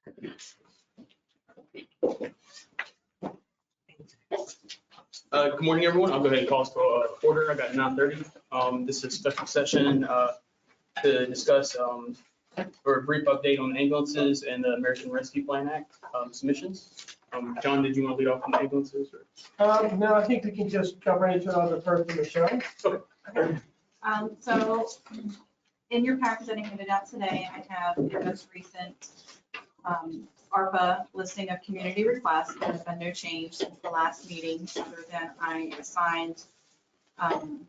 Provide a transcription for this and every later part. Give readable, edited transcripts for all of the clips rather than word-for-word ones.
Good morning, everyone. I'll go ahead and call this for order. I got 9:30. This is a special session to discuss or a brief update on ambulances and the American Rescue Plan Act submissions. John, did you want to lead off on the ambulances? Or? No, I think we can just jump right into the first in the show. Okay. So in your package that I handed out today, I have the most recent ARPA listing of community requests. There's been no change since the last meeting, other than I assigned an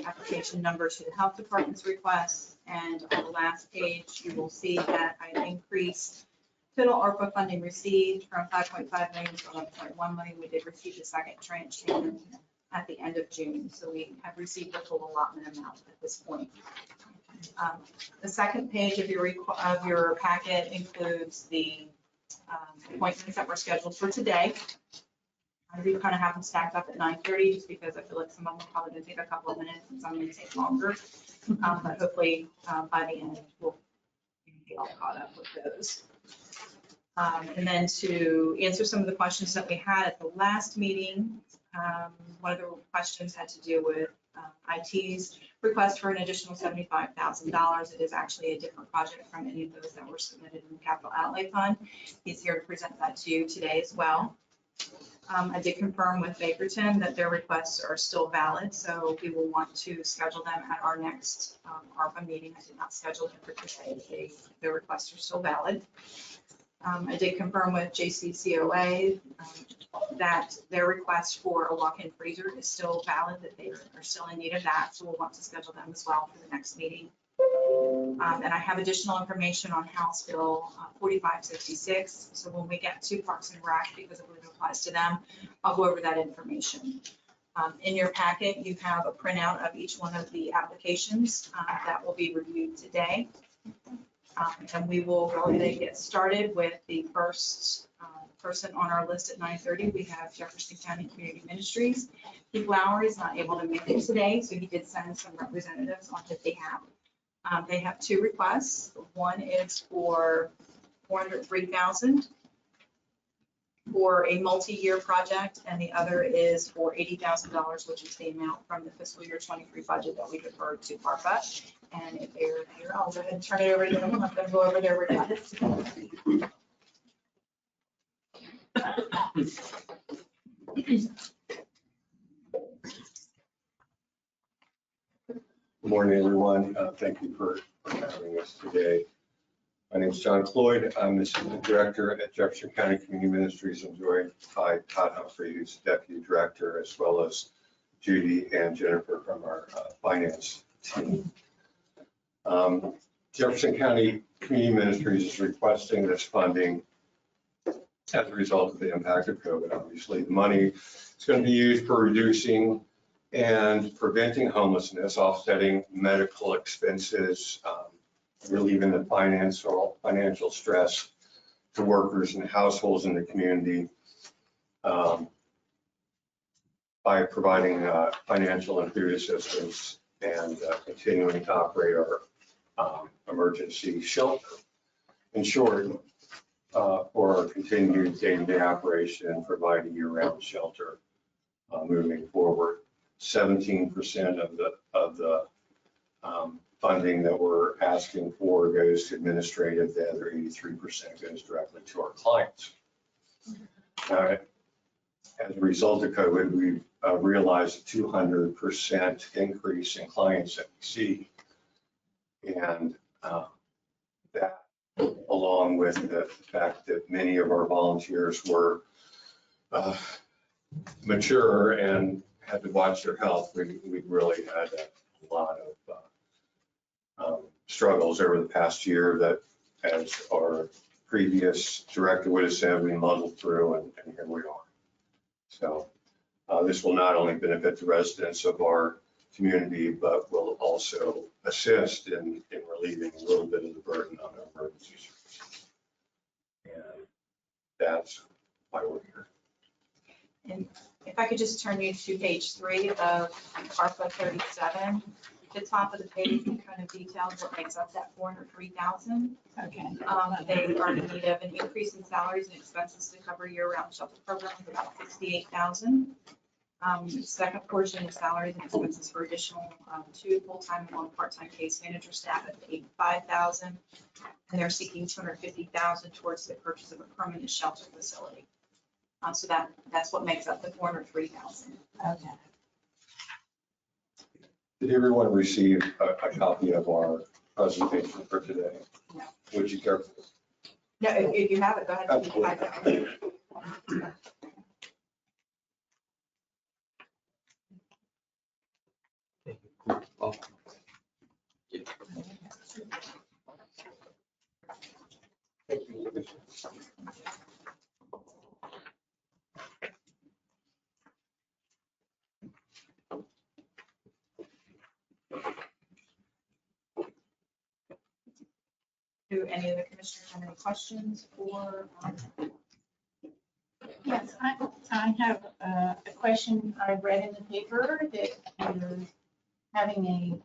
application number to the health department's request. And on the last page, you will see that I increased total ARPA funding received from 5.5 million to 11.1 million. We did receive the second tranche payment at the end of June. So we have received the full allotment amount at this point. The second page of your packet includes the appointments that were scheduled for today. I do kind of have them stacked up at 9:30 just because I feel like some of them are probably going to take a couple of minutes and some may take longer. But hopefully by the end, we'll be all caught up with those. And then to answer some of the questions that we had at the last meeting, one of the questions had to do with IT's request for an additional $75,000. It is actually a different project from any of those that were submitted in the capital outlay fund. He's here to present that to you today as well. I did confirm with Bakerton that their requests are still valid, so we will want to schedule them at our next ARPA meeting. I did not schedule them for today. Their requests are still valid. I did confirm with JCCOA that their request for a walk-in freezer is still valid, that they are still in need of that. So we'll want to schedule them as well for the next meeting. And I have additional information on House Bill 4566. So when we get to Parks and Rec, because I believe it applies to them, I'll go over that information. In your packet, you have a printout of each one of the applications that will be reviewed today. And we will go ahead and get started with the first person on our list at 9:30. We have Jefferson County Community Ministries. Pete Lowry is not able to make it today, so he did send some representatives on his behalf. They have two requests. One is for $403,000 for a multi-year project, and the other is for $80,000, which is the amount from the fiscal year 23 budget that we deferred to ARPA. And if they're here, I'll go ahead and turn it over to them. Let them go over their requests. Good morning, everyone. Thank you for having us today. My name is John Cloyd. I'm the Assistant Director at Jefferson County Community Ministries. I'm joined by Todd Humphrey, who's Deputy Director, as well as Judy and Jennifer from our finance team. Jefferson County Community Ministries is requesting this funding as a result of the impact of COVID. Obviously, the money is going to be used for reducing and preventing homelessness, offsetting medical expenses, relieving the financial stress to workers and households in the community by providing financial and food assistance and continuing to operate our emergency shelter. In short, for our continued day-to-day operation and provide a year-round shelter moving forward. 17% of the funding that we're asking for goes to administrative. The other 83% goes directly to our clients. As a result of COVID, we've realized a 200% increase in clients that we see. And that, along with the fact that many of our volunteers were mature and had to watch their health, we really had a lot of struggles over the past year that, as our previous director would have said, we muddled through, and here we are. So this will not only benefit the residents of our community, but will also assist in relieving a little bit of the burden on our emergency services. And that's why we're here. And if I could just turn you to page 3 of ARPA 37. the top of the page, we kind of detailed what makes up that 403,000. Okay. They are in need of an increase in salaries and expenses to cover year-round shelter program of about 68,000. The second portion is salaries and expenses for additional 2 full-time and 1 part-time case manager staff at 85,000. And they're seeking 250,000 towards the purchase of a permanent shelter facility. So that's what makes up the 403,000. Okay. Did everyone receive a copy of our presentation for today? No. Would you care? No, if you have it, go ahead. Absolutely. Do any of the commissioners have any questions or? Yes, I have a question. I read in the paper that you're having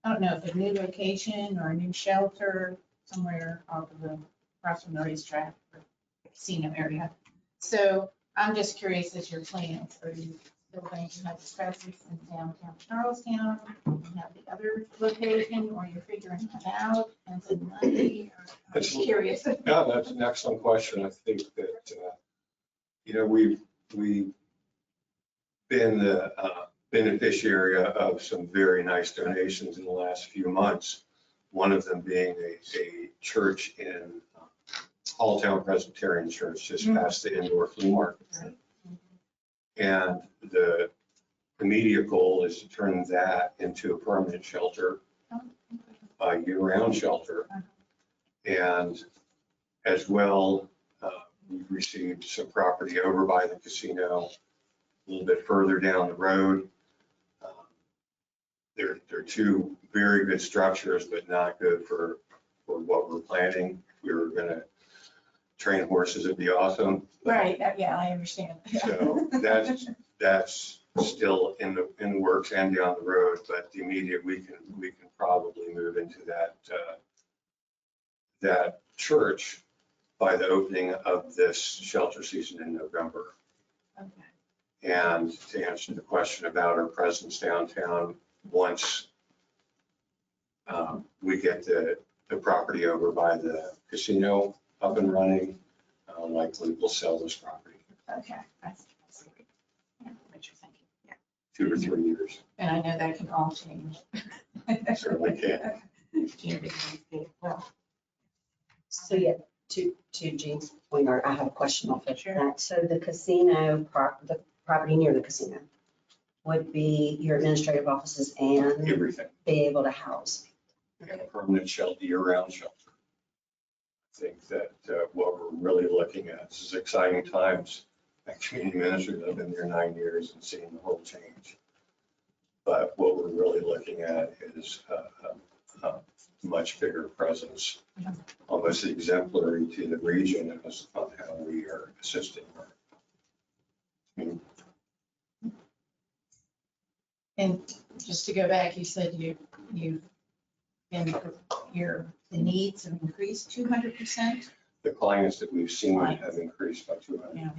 I don't know if a new location or a new shelter somewhere across from the racetrack or casino area. So I'm just curious as your plans, are you still going to have this presence in downtown Charlestown? You have the other location, or you're figuring that out and it's in Monday? I'm just curious. Yeah, that's an excellent question. I think that, we've been the beneficiary of some very nice donations in the last few months. One of them being a church in Halltown Presbyterian Church, just past the indoor flea market. And the immediate goal is to turn that into a permanent shelter, a year-round shelter. And as well, we've received some property over by the casino, a little bit further down the road. They're 2 very good structures, but not good for what we're planning. We were gonna train horses, it'd be awesome. Right, yeah, I understand. So that's still in the works and down the road, but the immediate, we can probably move into that church by the opening of this shelter season in November. Okay. And to answer the question about our presence downtown, once we get the property over by the casino up and running, likely we'll sell this property. Okay. I see. Yeah, what you're thinking. Yeah. 2 or 3 years. And I know that can all change. Certainly can. Well, So yeah, to Jean's point, I have a question off of Sure. that. So the casino, the property near the casino would be your administrative offices and Everything. be able to house. And a permanent shelter, year-round shelter. I think that what we're really looking at, this is exciting times. As community minister, I've been there 9 years and seen the whole change. But what we're really looking at is a much bigger presence, almost exemplary to the region as on how we are assisting her. and just to go back, you said you've been, the needs have increased 200%. The clients that we've seen have increased by 200%. Yeah,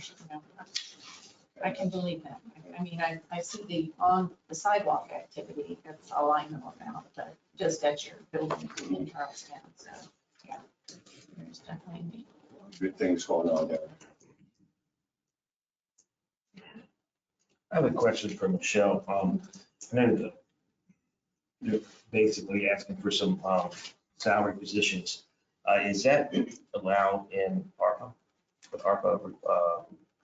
I can believe that. I mean, I see on the sidewalk activity, that's all I know about, but just at your building in Charlestown, so, yeah. There's definitely need. Good things going on there. I have a question for Michelle. I know you're basically asking for some salary positions. Is that allowed in ARPA, with ARPA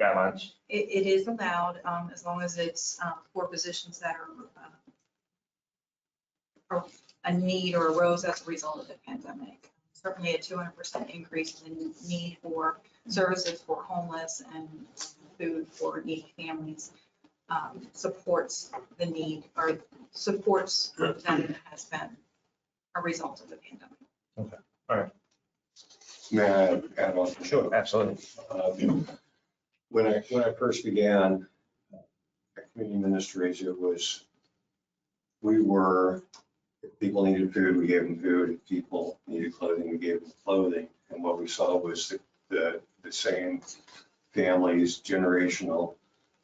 guidelines? It is allowed, as long as it's for positions that are a need or arose as a result of the pandemic. Certainly a 200% increase in need for services for homeless and food for needy families supports the need or supports that it has been a result of the pandemic. Okay, all right. May I add on? Sure, absolutely. When I first began at community ministries, we were If people needed food, we gave them food. If people needed clothing, we gave them clothing. And what we saw was the same families, generational,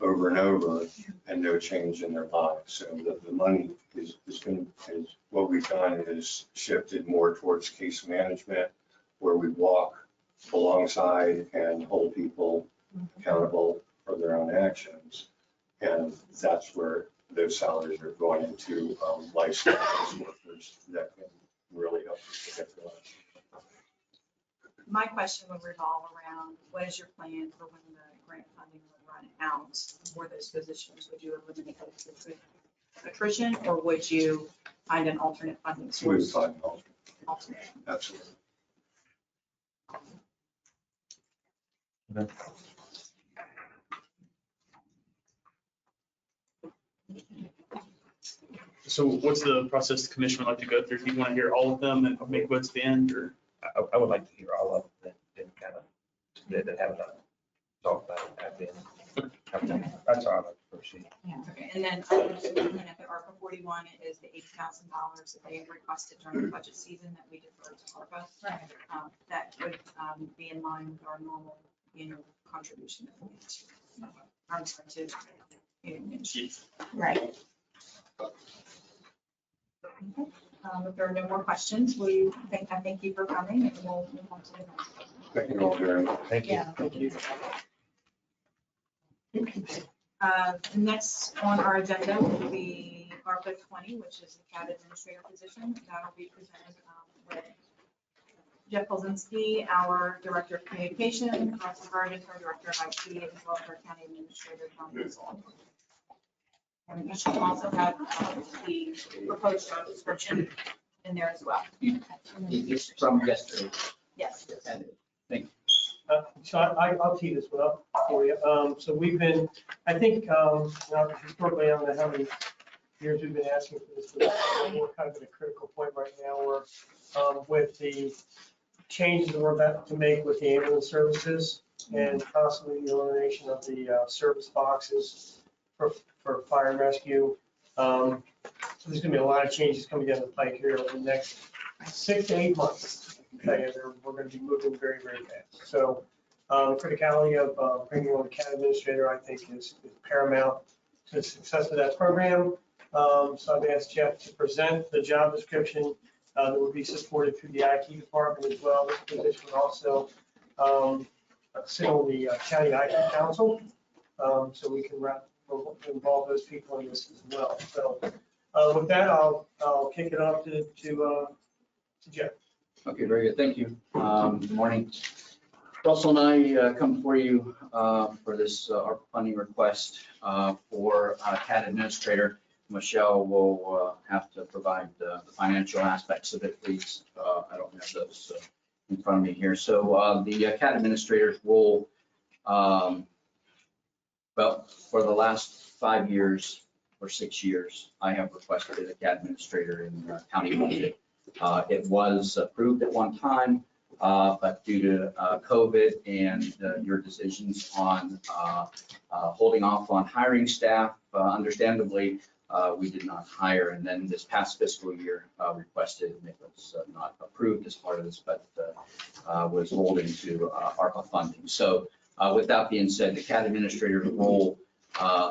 over and over, and no change in their lives. So the money is what we've done is shifted more towards case management, where we walk alongside and hold people accountable for their own actions. And that's where those salaries are going into licensed workers that can really help us to get to that. My question would revolve around, what is your plan for when the grant funding will run out for those positions? Would you eliminate those through attrition, or would you find an alternate funding We would source? find Alternate. absolutely. So what's the process the commission would like to go through? Do you want to hear all of them and make what's the end, or? I would like to hear all of them that kind of, that haven't talked about it at the end. That's all I'd like to proceed. Okay, and then I was just looking at the ARPA 41, it is the $80,000 that they had requested during the budget season that we deferred to ARPA. Right. That would be in line with our normal annual contribution that we make to, I'm sorry, to union ministries. Right. If there are no more questions, I thank you for coming, and we'll move on to the next. Thank you all very much. Thank you. Yeah. Thank you. Next on our agenda will be ARPA 20, which is the CAD administrator position. That'll be presented with Jeff Polzinski, our Director of Communication, Russell Gardens, our Director of IT, as well as our County Administrator, John Russell. And you should also have the proposed job description in there as well. It's from yesterday. Yes. So I'll tee this one up for you. So we've been, I think, historically, I don't know how many years we've been asking for this, but we're kind of at a critical point right now where with the changes that we're about to make with the ambulance services and possibly the elimination of the service boxes for fire and rescue. So there's gonna be a lot of changes coming down the pike here over the next 6 to 8 months. Okay, we're gonna be moving very, very fast. So the criticality of bringing on a CAD administrator, I think, is paramount to the success of that program. So I've asked Jeff to present the job description that will be supported through the IT department as well. This position will also sit on the county IT council, so we can involve those people in this as well. So with that, I'll kick it off to Jeff. Okay, very good. Thank you. Good morning. Russell and I come before you for this ARPA funding request for CAD administrator. Michelle will have to provide the financial aspects of it, please. I don't have those in front of me here. So the CAD administrator's role, well, for the last 5 years or 6 years, I have requested a CAD administrator in the county budget. It was approved at one time, but due to COVID and your decisions on holding off on hiring staff, understandably, we did not hire. And then this past fiscal year requested, and it was not approved as part of this, but was rolled into ARPA funding. So with that being said, the CAD administrator's role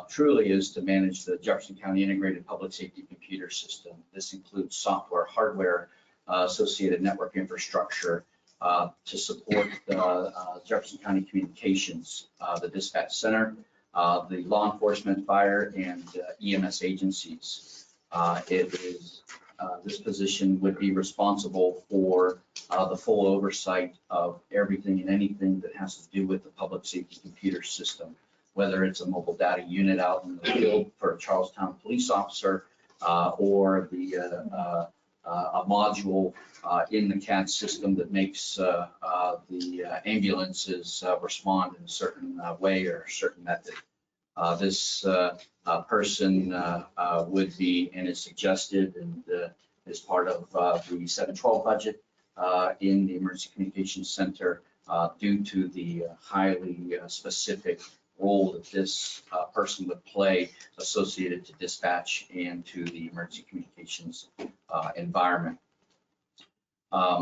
truly is to manage the Jefferson County Integrated Public Safety Computer System. This includes software, hardware, associated network infrastructure to support the Jefferson County Communications, the dispatch center, the law enforcement, fire, and EMS agencies. This position would be responsible for the full oversight of everything and anything that has to do with the public safety computer system, whether it's a mobile data unit out in the field for a Charlestown police officer or a module in the CAD system that makes the ambulances respond in a certain way or a certain method. This person would be, and is suggested, and is part of the 712 budget in the Emergency Communications Center due to the highly specific role that this person would play associated to dispatch and to the emergency communications environment.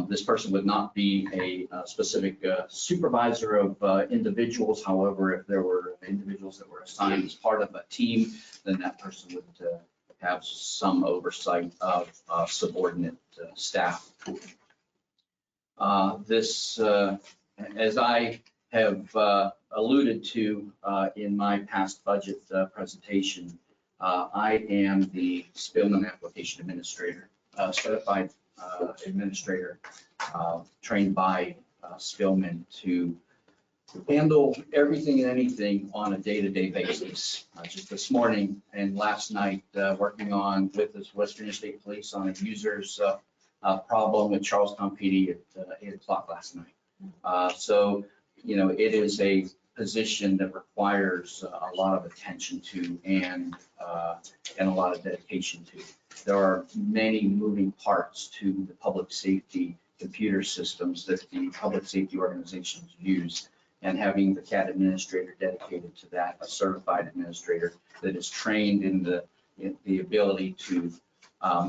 This person would not be a specific supervisor of individuals. However, if there were individuals that were assigned as part of a team, then that person would have some oversight of subordinate staff. This, as I have alluded to in my past budget presentation, I am the Spillman Application Administrator, certified administrator, trained by Spillman to handle everything and anything on a day-to-day basis. Just this morning and last night, working on with the West Virginia State Police on a user's problem with Charlestown PD at 8 o'clock last night. So, you know, it is a position that requires a lot of attention to and a lot of dedication to. There are many moving parts to the public safety computer systems that the public safety organizations use. And having the CAD administrator dedicated to that, a certified administrator that is trained in the ability to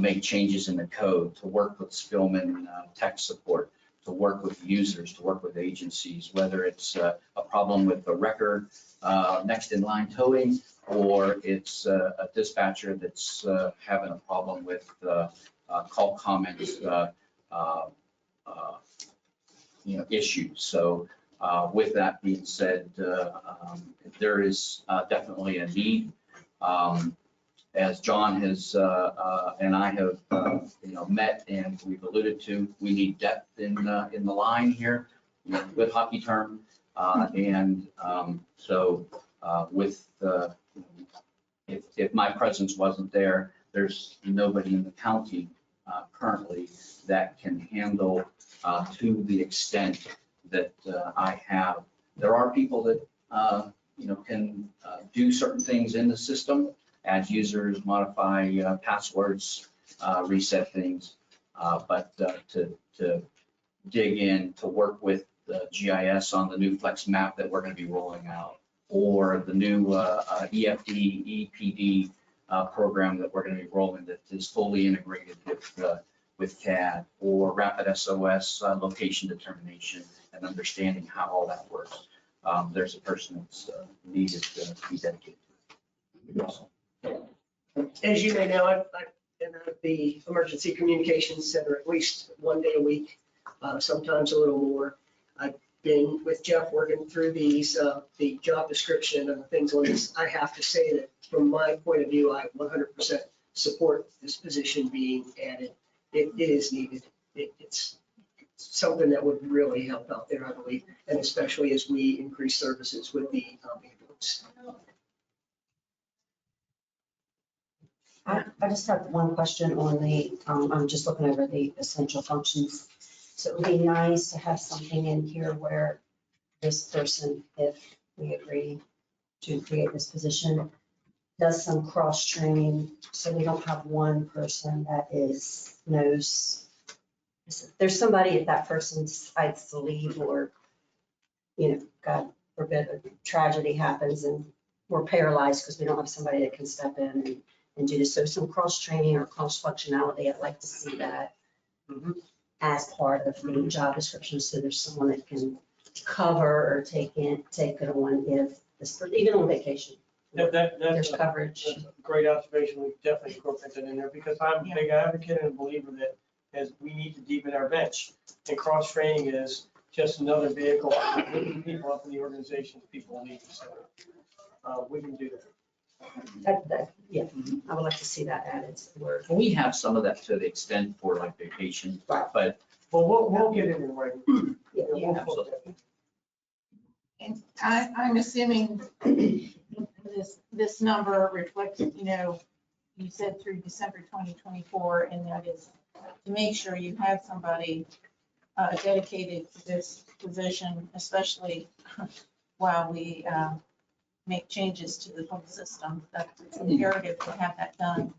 make changes in the code, to work with Spillman tech support, to work with users, to work with agencies, whether it's a problem with the record next in line towing, or it's a dispatcher that's having a problem with call comments, issues. So with that being said, there is definitely a need. As John has and I have met and we've alluded to, we need depth in the line here, good hockey term, and so with if my presence wasn't there, there's nobody in the county currently that can handle to the extent that I have. There are people that can do certain things in the system, add users, modify passwords, reset things, but to dig in, to work with the GIS on the new Flex map that we're going to be rolling out, or the new EFD, EPD program that we're going to be rolling that is fully integrated with CAD, or Rapid SOS location determination and understanding how all that works. There's a person that's needed to be dedicated to it. As you may know, I've been at the Emergency Communications Center at least one day a week, sometimes a little more. I've been with Jeff working through these, the job description and the things on this. I have to say that from my point of view, I 100% support this position being added. It is needed. It's something that would really help out there, I believe, and especially as we increase services with the ambulance. I just have one question on the, I'm just looking over the essential functions. So it would be nice to have something in here where this person, if we agree to create this position, does some cross training, so we don't have one person that knows. There's somebody if that person decides to leave, or, God forbid, a tragedy happens and we're paralyzed because we don't have somebody that can step in and do this. So some cross training or cross functionality, I'd like to see that as part of the job description. So there's someone that can cover or take it on if this, even on vacation. That's There's coverage. a great observation. We definitely incorporate that in there, because I'm a big advocate and a believer that as we need to deepen our bench, and cross training is just another vehicle, moving people up in the organizations people need. So we can do that. Yeah, I would like to see that added to the word. We have some of that to the extent for like vacation, but Well, we'll get it in writing. Yeah, We'll absolutely. flip And I'm assuming this number reflects, you said through December 2024, and that is to make sure you have somebody dedicated to this position, especially while we make changes to the whole system. That's imperative to have that done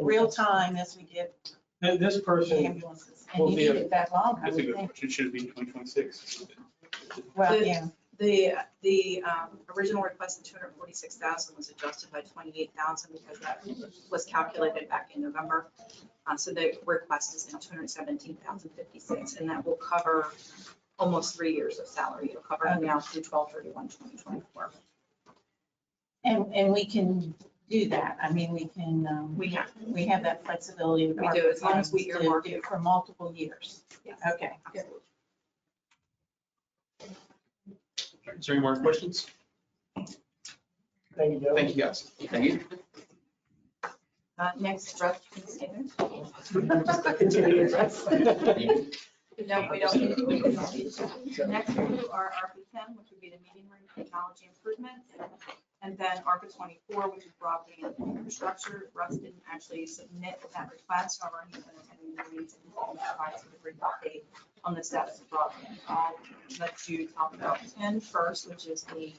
real time as we get that. This person, ambulances. And you need it that long, I That's a would good think. question. Should it be 2026? Well, The- yeah. The original request of 246,000 was adjusted by 28,000 because that was calculated back in November. So the request is now 217,056, and that will cover almost 3 years of salary. It'll cover now through 12/31/2024. And we can do that. I mean, we can, we have that flexibility. with We our do, as long as we funds to earmark do it. for multiple years. Yes. Okay. Is there any more questions? Thank you, Joe. Thank you, guys. Thank you. Next, Russ, can you stay there? Continue. No, we don't. Next, we do our ARPA 10, which would be the meeting room technology improvements. And then ARPA 24, which is broadband infrastructure. Russ didn't actually submit that request, however, he's going to attend the meetings and provide some brief update on the status of broadband. I'll let you talk about 10 first, which is the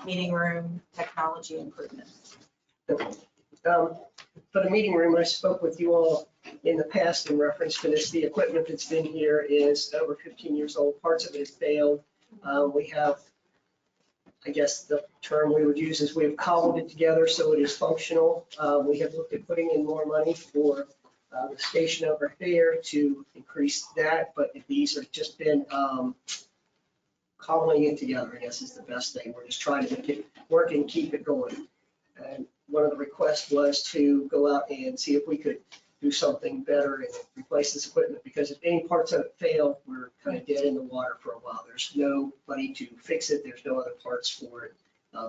meeting room technology improvements. For the meeting room, I spoke with you all in the past in reference to this. The equipment that's been here is over 15 years old. Parts of it have failed. We have, I guess the term we would use is we've cobbled it together so it is functional. We have looked at putting in more money for the station over there to increase that, but these have just been cobbling it together, I guess is the best thing. We're just trying to make it work and keep it going. And one of the requests was to go out and see if we could do something better and replace this equipment, because if any parts of it fail, we're kind of dead in the water for a while. There's nobody to fix it. There's no other parts for it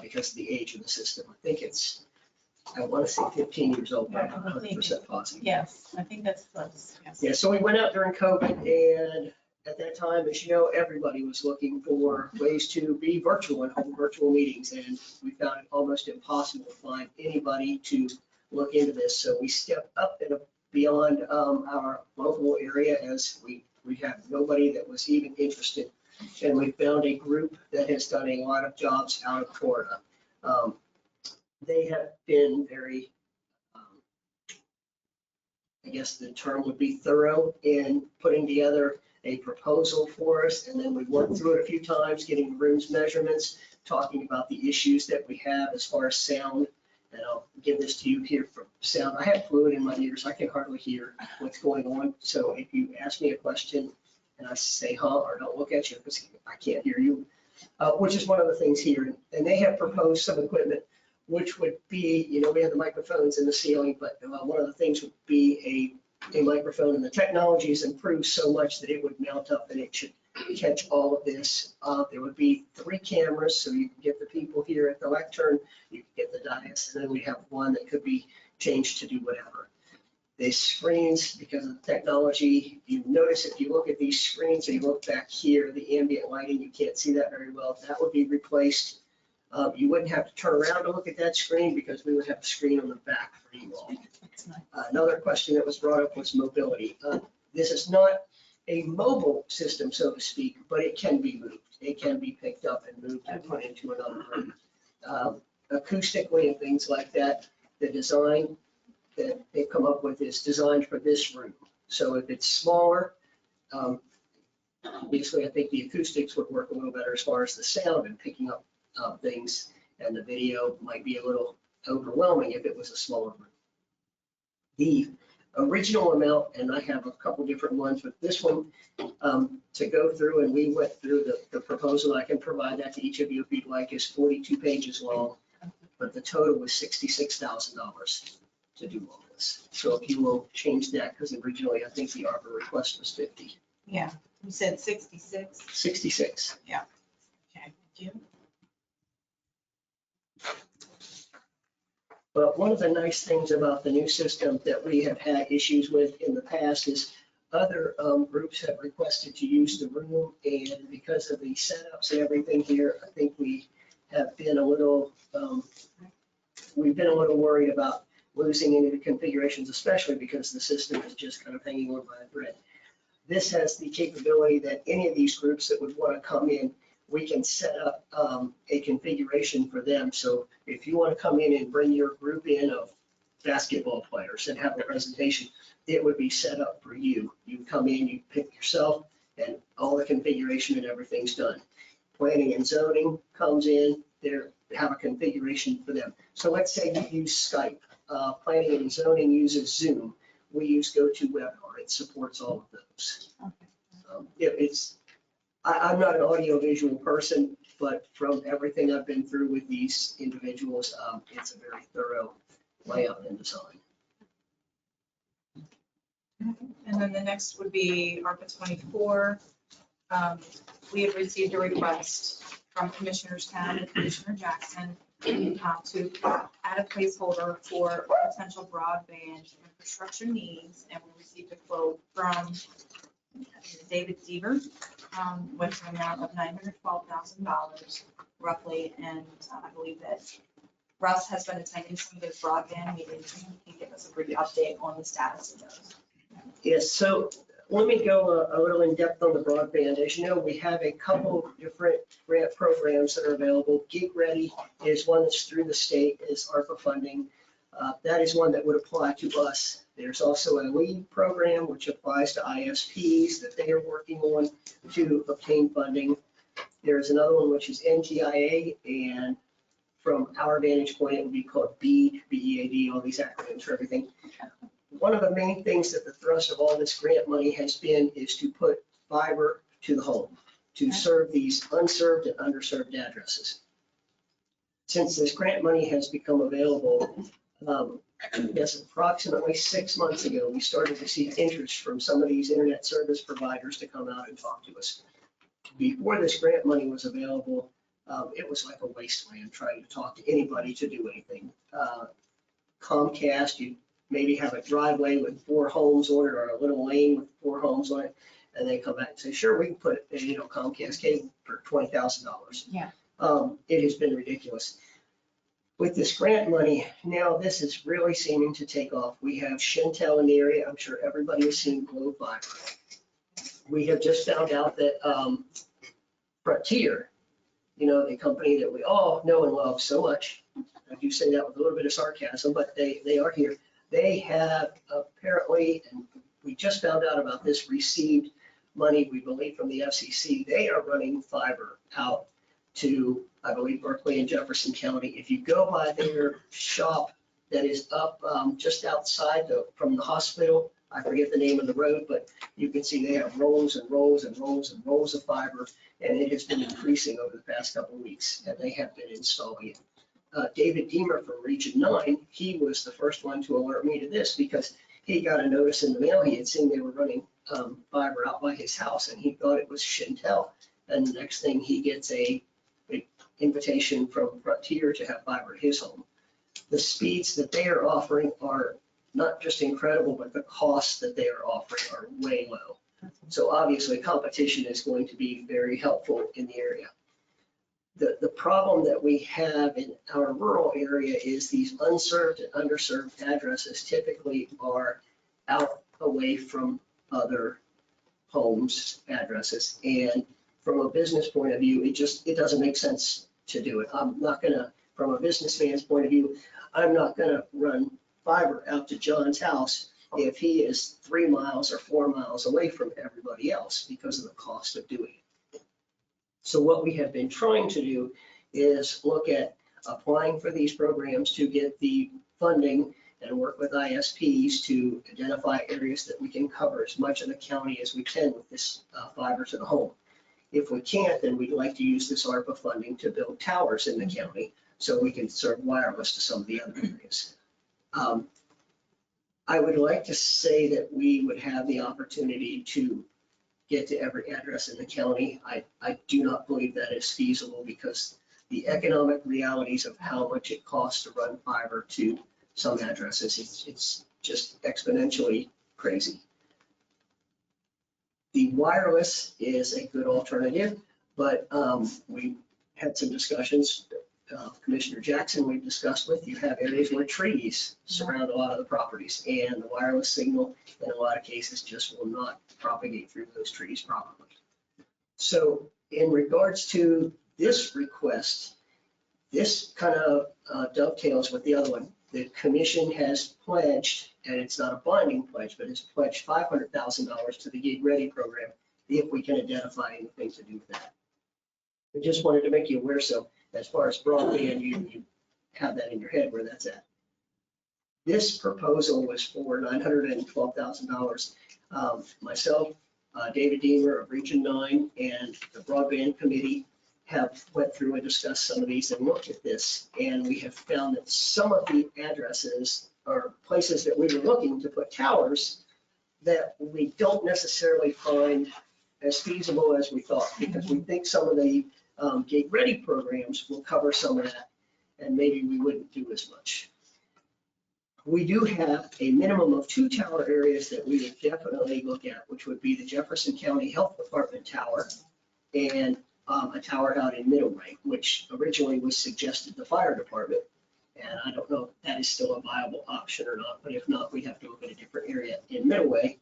because of the age of the system. I think it's, I want to say 15 years old, but I'm not 100% positive. Yes, I think that's close. Yes. Yeah, so we went out during COVID, and at that time, as you know, everybody was looking for ways to be virtual and hold virtual meetings, and we found it almost impossible to find anybody to look into this. So we stepped up and beyond our local area, as we had nobody that was even interested. And we found a group that has done a lot of jobs out of Florida. They have been very, I guess the term would be thorough in putting together a proposal for us. And then we worked through it a few times, getting the room's measurements, talking about the issues that we have as far as sound. And I'll give this to you here for sound. I have fluid in my ears. I can hardly hear what's going on. So if you ask me a question and I say, huh, or don't look at you because I can't hear you, which is one of the things here. And they have proposed some equipment, which would be, you know, we have the microphones in the ceiling, but one of the things would be a microphone, and the technology has improved so much that it would mount up and it should catch all of this. There would be 3 cameras, so you can get the people here at the lectern, you can get the dais, and then we have one that could be changed to do whatever. The screens, because of the technology, you notice if you look at these screens and you look back here, the ambient lighting, you can't see that very well. That would be replaced. You wouldn't have to turn around to look at that screen because we would have a screen on the back for you all. Another question that was brought up was mobility. This is not a mobile system, so to speak, but it can be moved. It can be picked up and moved and put into another room. Acoustically and things like that, the design that they've come up with is designed for this room. So if it's smaller, obviously I think the acoustics would work a little better as far as the sound and picking up things, and the video might be a little overwhelming if it was a smaller room. The original amount, and I have a couple different ones, but this one to go through, and we went through the proposal, I can provide that to each of you if you'd like, is 42 pages long, but the total was $66,000 to do all this. So if you will change that, because originally I think the ARPA request was 50. Yeah, you said 66. 66. Okay, thank you. But one of the nice things about the new system that we have had issues with in the past is other groups have requested to use the room, and because of the setups and everything here, I think we have been a little, we've been a little worried about losing any of the configurations, especially because the system is just kind of hanging on by a thread. This has the capability that any of these groups that would want to come in, we can set up a configuration for them. So if you want to come in and bring your group in of basketball players and have a presentation, it would be set up for you. You come in, you pick yourself, and all the configuration and everything's done. planning and zoning comes in, they have a configuration for them. So let's say you use Skype, planning and zoning uses Zoom. We use GoToWebinar. It supports all of those. I'm not an audiovisual person, but from everything I've been through with these individuals, it's a very thorough layout and design. And then the next would be ARPA 24. We have received a request from Commissioners Town and Commissioner Jackson to add a placeholder for potential broadband infrastructure needs. And we received a quote from David Deaver with an amount of $912,000 roughly. And I believe that Russ has been attending some of those broadband meetings and he can give us a brief update on the status of those. Yes, so let me go a little in depth on the broadband. As you know, we have a couple different grant programs that are available. Gig Ready is one that's through the state, is ARPA funding. That is one that would apply to us. There's also a LEAD program, which applies to ISPs that they are working on to obtain funding. There's another one, which is NGIA, and from our vantage point, it would be called BEAD, B-E-A-D, all these acronyms for everything. One of the main things that the thrust of all this grant money has been is to put fiber to the home, to serve these unserved and underserved addresses. Since this grant money has become available, yes, approximately 6 months ago, we started to see interest from some of these internet service providers to come out and talk to us. Before this grant money was available, it was like a wasteland trying to talk to anybody to do anything. Comcast, you maybe have a driveway with 4 homes on it or a little lane with 4 homes on it. And they come back and say, sure, we can put, Comcast cable for $20,000. Yeah. It has been ridiculous. With this grant money, now this is really seeming to take off. We have Shentel in the area. I'm sure everybody has seen Glow Fiber. We have just found out that Frontier, the company that we all know and love so much, I do say that with a little bit of sarcasm, but they are here. They have apparently, and we just found out about this, received money, we believe, from the FCC. They are running fiber out to, I believe, Berkeley and Jefferson County. If you go by their shop that is up just outside from the hospital, I forget the name of the road, but you can see they have rolls and rolls and rolls and rolls of fiber, and it has been increasing over the past couple of weeks, and they have been installing it. David Deamer from Region 9, he was the first one to alert me to this because he got a notice in the mail. He had seen they were running fiber out by his house and he thought it was Shentel. And the next thing he gets a invitation from Frontier to have fiber at his home. The speeds that they are offering are not just incredible, but the costs that they are offering are way low. So obviously competition is going to be very helpful in the area. The problem that we have in our rural area is these unserved and underserved addresses typically are out away from other homes' addresses. And from a business point of view, it doesn't make sense to do it. I'm not gonna, from a businessman's point of view, I'm not gonna run fiber out to John's house if he is 3 miles or 4 miles away from everybody else because of the cost of doing it. So what we have been trying to do is look at applying for these programs to get the funding and work with ISPs to identify areas that we can cover as much of the county as we can with this fiber to the home. If we can't, then we'd like to use this ARPA funding to build towers in the county so we can serve wireless to some of the other areas. I would like to say that we would have the opportunity to get to every address in the county. I do not believe that is feasible because the economic realities of how much it costs to run fiber to some addresses, it's just exponentially crazy. The wireless is a good alternative, but we had some discussions. Commissioner Jackson, we've discussed with, you have areas where trees surround a lot of the properties and the wireless signal in a lot of cases just will not propagate through those trees properly. So in regards to this request, this kind of dovetails with the other one. The commission has pledged, and it's not a binding pledge, but it's pledged $500,000 to the Gig Ready program if we can identify anything to do with that. I just wanted to make you aware, so as far as broadband, you have that in your head where that's at. This proposal was for $912,000. Myself, David Deemer of Region 9, and the Broadband Committee have went through and discussed some of these and looked at this. And we have found that some of the addresses or places that we were looking to put towers that we don't necessarily find as feasible as we thought, because we think some of the gig ready programs will cover some of that, and maybe we wouldn't do as much. We do have a minimum of 2 tower areas that we would definitely look at, which would be the Jefferson County Health Department tower and a tower out in Middle Rank, which originally was suggested the fire department. And I don't know if that is still a viable option or not, but if not, we have to look at a different area in Middle Way.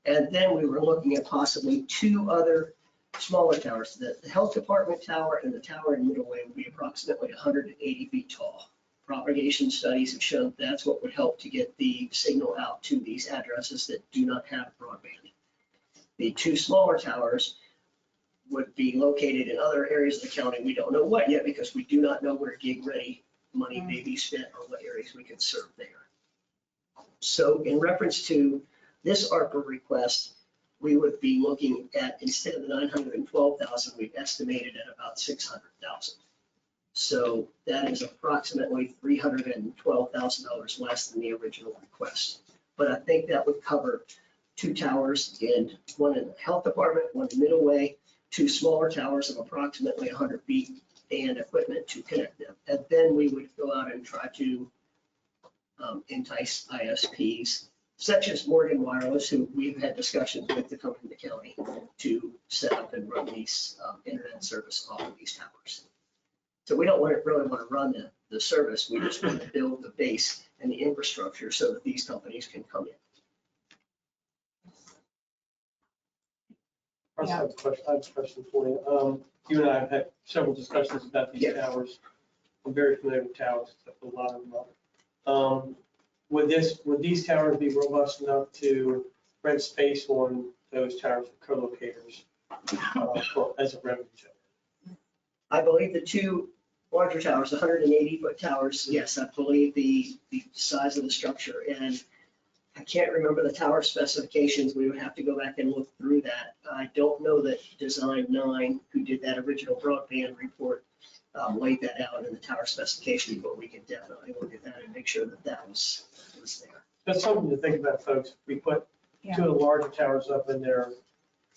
And then we were looking at possibly 2 other smaller towers. The health department tower and the tower in Middle Way would be approximately 180 feet tall. Propagation studies have shown that's what would help to get the signal out to these addresses that do not have broadband. The 2 smaller towers would be located in other areas of the county. We don't know what yet, because we do not know where gig ready money may be spent or what areas we could serve there. So in reference to this ARPA request, we would be looking at, instead of the 912,000, we've estimated at about 600,000. So that is approximately $312,000 less than the original request. But I think that would cover 2 towers, and one in the health department, one in Middle Way, 2 smaller towers of approximately 100 feet, and equipment to connect them. And then we would go out and try to entice ISPs, such as Morgan Wireless, who we've had discussions with to come into the county to set up and run these internet service off of these towers. So we don't really want to run the service. We just want to build the base and the infrastructure so that these companies can come in. I have a question for you. You and I have had several discussions about these Yeah. towers. I'm very familiar with towers, a lot of them. Would these towers be robust enough to rent space on those towers for co-locators as a revenue generator? I believe the 2 larger towers, 180-foot towers, yes, I believe the size of the structure. And I can't remember the tower specifications. We would have to go back and look through that. I don't know that Design 9, who did that original broadband report, laid that out in the tower specifications, but we can definitely look at that and make sure that that was there. That's something to think about, folks. If we put 2 of the larger towers up and they're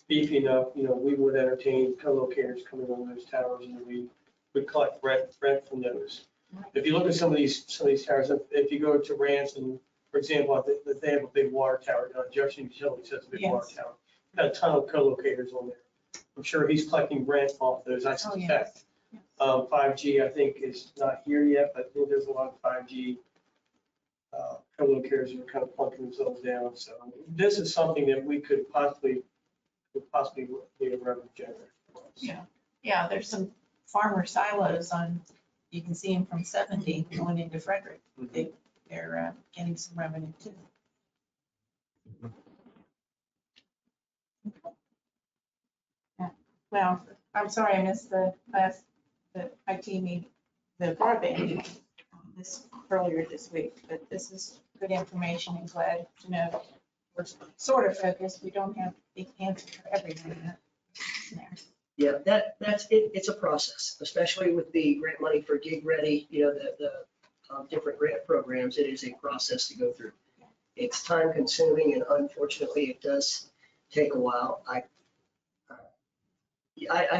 beefy enough, we would entertain co-locators coming on those towers, and we would collect rent from those. If you look at some of these towers, if you go to Ransom, for example, they have a big water tower. Jefferson Utilities has a big water tower. Got a ton of co-locators on there. I'm sure he's collecting rent off those, I suspect. 5G, I think, is not here yet, but there's a lot of 5G co-locators who are kind of plunking themselves down. So this is something that we could possibly be a revenue generator for us. Yeah, there's some farmer silos you can see them from 70 going into Frederick. They're getting some revenue too. Well, I'm sorry, I missed the IT meeting, the broadband earlier this week, but this is good information and glad to know we're sort of focused. We don't have the answer for everything there. Yeah, that's it. It's a process, especially with the grant money for gig ready, the different grant programs. It is a process to go through. It's time consuming, and unfortunately it does take a while. I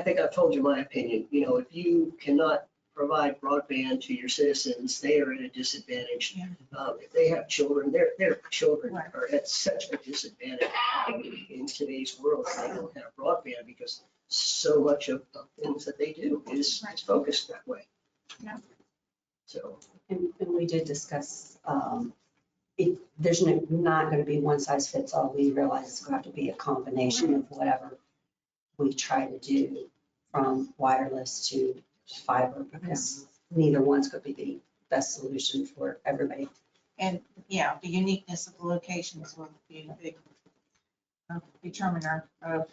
think I've told you my opinion. If you cannot provide broadband to your citizens, they are at a disadvantage. If they have children, their children are at such a disadvantage in today's world. They don't have broadband because so much of things that they do is focused that way. Yeah. So. And we did discuss, there's not going to be one size fits all. We realize it's going to have to be a combination of whatever we try to do, from wireless to fiber, because neither one's going to be the best solution for everybody. And the uniqueness of the locations will be a big determiner of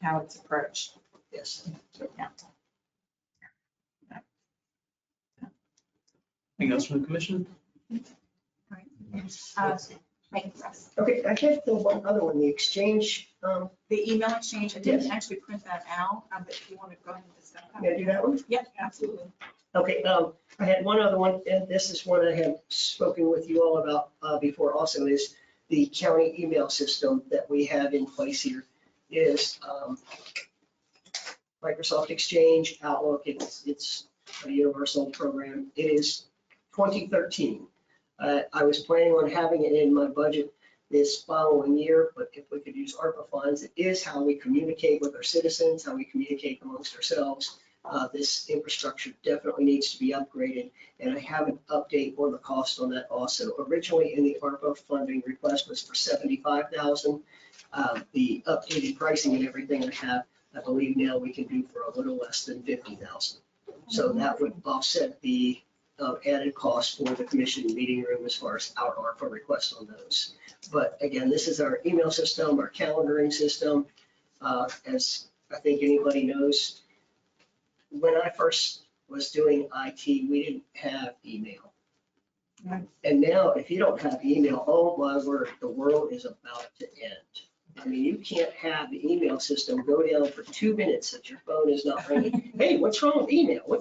how it's approached. Yes. Anything else from the commission? Thank you, Russ. Okay, I had the one other one, the exchange, The email exchange, I didn't actually print that out, but if you want to go ahead and discuss that. may I do that one? Yep, absolutely. Okay, I had one other one, and this is one I have spoken with you all about before also, is the county email system that we have in place here is Microsoft Exchange, Outlook, it's a universal program. It is 2013. I was planning on having it in my budget this following year, but if we could use ARPA funds, it is how we communicate with our citizens, how we communicate amongst ourselves. This infrastructure definitely needs to be upgraded, and I have an update on the cost on that also. Originally in the ARPA funding request was for $75,000. The updated pricing and everything I have, I believe now we can do for a little less than $50,000. So that would offset the added cost for the commission meeting room as far as our ARPA request on those. But again, this is our email system, our calendaring system. As I think anybody knows, when I first was doing IT, we didn't have email. Right. And now if you don't have email, oh my word, the world is about to end. I mean, you can't have the email system go down for 2 minutes that your phone is not ringing. Hey, what's wrong with email? My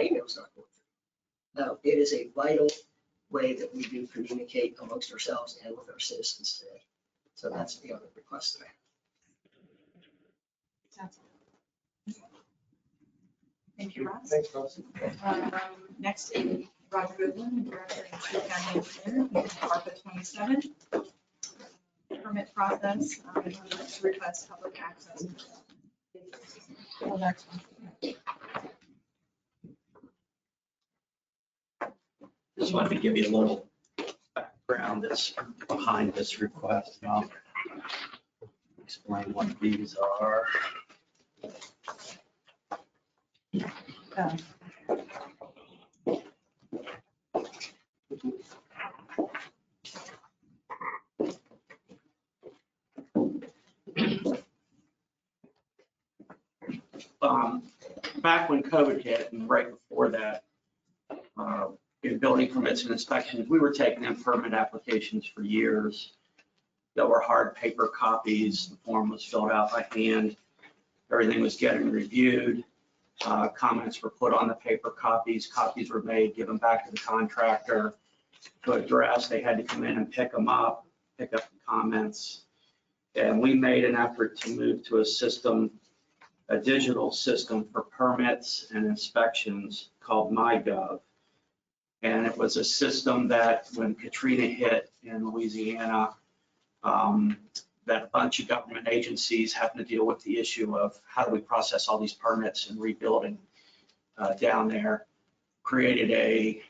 email's not going through. It is a vital way that we do communicate amongst ourselves and with our citizens today. So that's the other request that I have. Thank you, Russ. Thanks, Russ. Next is Roger Goodwin, Director and Chief County Engineer, ARPA 27. Permit process, request public access. Oh, that's one. Just wanted to give you a little background that's behind this request. I'll explain what these are. Back when COVID hit and right before that, in building permits and inspections, we were taking in permit applications for years that were hard paper copies. The form was filled out by hand. Everything was getting reviewed. Comments were put on the paper copies. Copies were made, given back to the contractor to address. They had to come in and pick them up, pick up the comments. And we made an effort to move to a system, a digital system for permits and inspections called MyGov. And it was a system that when Katrina hit in Louisiana, that a bunch of government agencies having to deal with the issue of how do we process all these permits and rebuilding down there, created a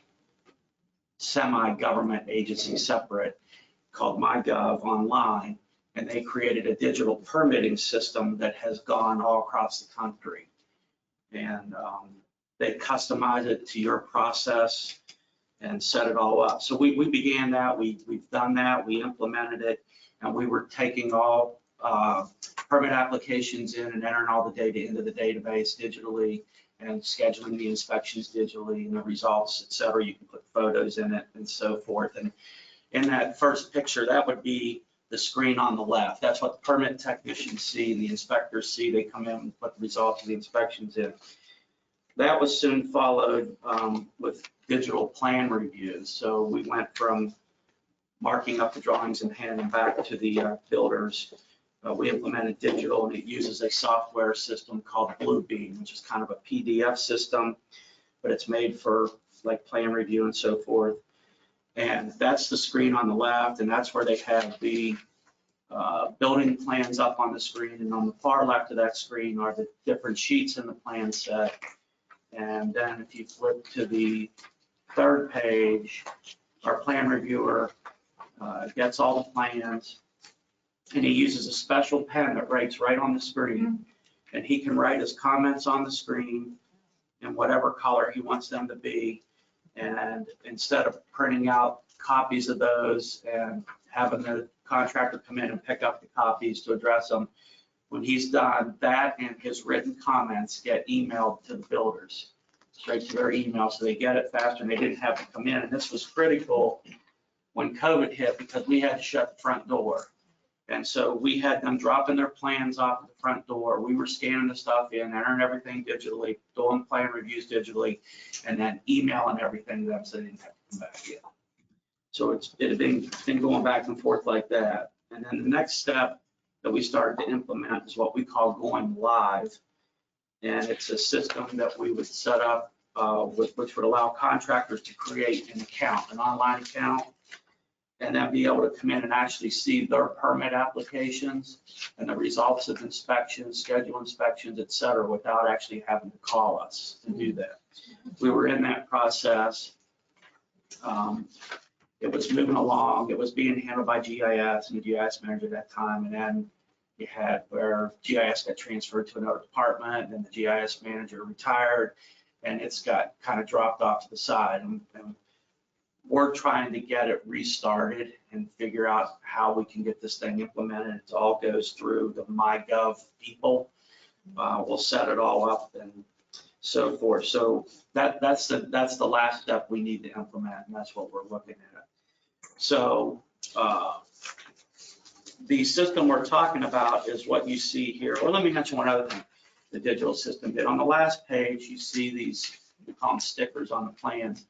semi-government agency separate called MyGov Online. And they created a digital permitting system that has gone all across the country. And they customize it to your process and set it all up. So we began that, we've done that, we implemented it, and we were taking all permit applications in and entering all the data into the database digitally and scheduling the inspections digitally and the results, et cetera. You can put photos in it and so forth. And in that first picture, that would be the screen on the left. That's what the permit technicians see and the inspectors see. They come in and put the results of the inspections in. That was soon followed with digital plan reviews. So we went from marking up the drawings and handing them back to the builders. We implemented digital, and it uses a software system called Bluebeam, which is kind of a PDF system, but it's made for like plan review and so forth. And that's the screen on the left, and that's where they have the building plans up on the screen. And on the far left of that screen are the different sheets in the plan set. And then if you flip to the third page, our plan reviewer gets all the plans, and he uses a special pen that writes right on the screen. And he can write his comments on the screen in whatever color he wants them to be. And instead of printing out copies of those and having the contractor come in and pick up the copies to address them, when he's done, that and his written comments get emailed to the builders. straight to their email, so they get it faster and they didn't have to come in. And this was critical when COVID hit because we had to shut the front door. And so we had them dropping their plans off at the front door. We were scanning the stuff in, entering everything digitally, doing plan reviews digitally, and then emailing everything to them so they didn't have to come back in. So it had been going back and forth like that. And then the next step that we started to implement is what we call going live. And it's a system that we would set up, which would allow contractors to create an account, an online account, and then be able to come in and actually see their permit applications and the results of inspections, schedule inspections, et cetera, without actually having to call us to do that. We were in that process. It was moving along. It was being handled by GIS and the GIS manager at that time. And then you had where GIS got transferred to another department, and then the GIS manager retired, and it's got kind of dropped off to the side. And we're trying to get it restarted and figure out how we can get this thing implemented. It all goes through the MyGov people. We'll set it all up and so forth. So that's the last step we need to implement, and that's what we're looking at. So the system we're talking about is what you see here. Or let me mention one other thing the digital system did. On the last page, you see these, we call them stickers on the plans.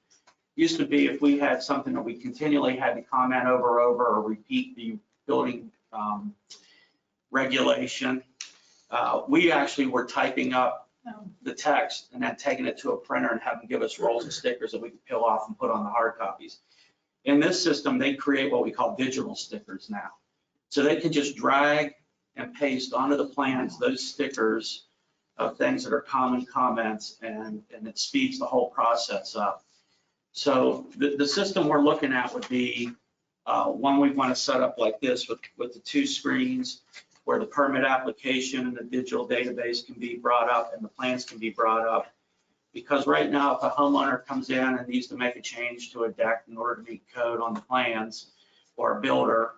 Used to be if we had something that we continually had to comment over or repeat the building regulation, we actually were typing up the text and then taking it to a printer and having them give us rolls of stickers that we could peel off and put on the hard copies. In this system, they create what we call digital stickers now. So they can just drag and paste onto the plans those stickers of things that are common comments, and it speeds the whole process up. So the system we're looking at would be one we want to set up like this with the two screens where the permit application and the digital database can be brought up and the plans can be brought up. Because right now, if a homeowner comes in and needs to make a change to a deck in order to meet code on the plans, or a builder,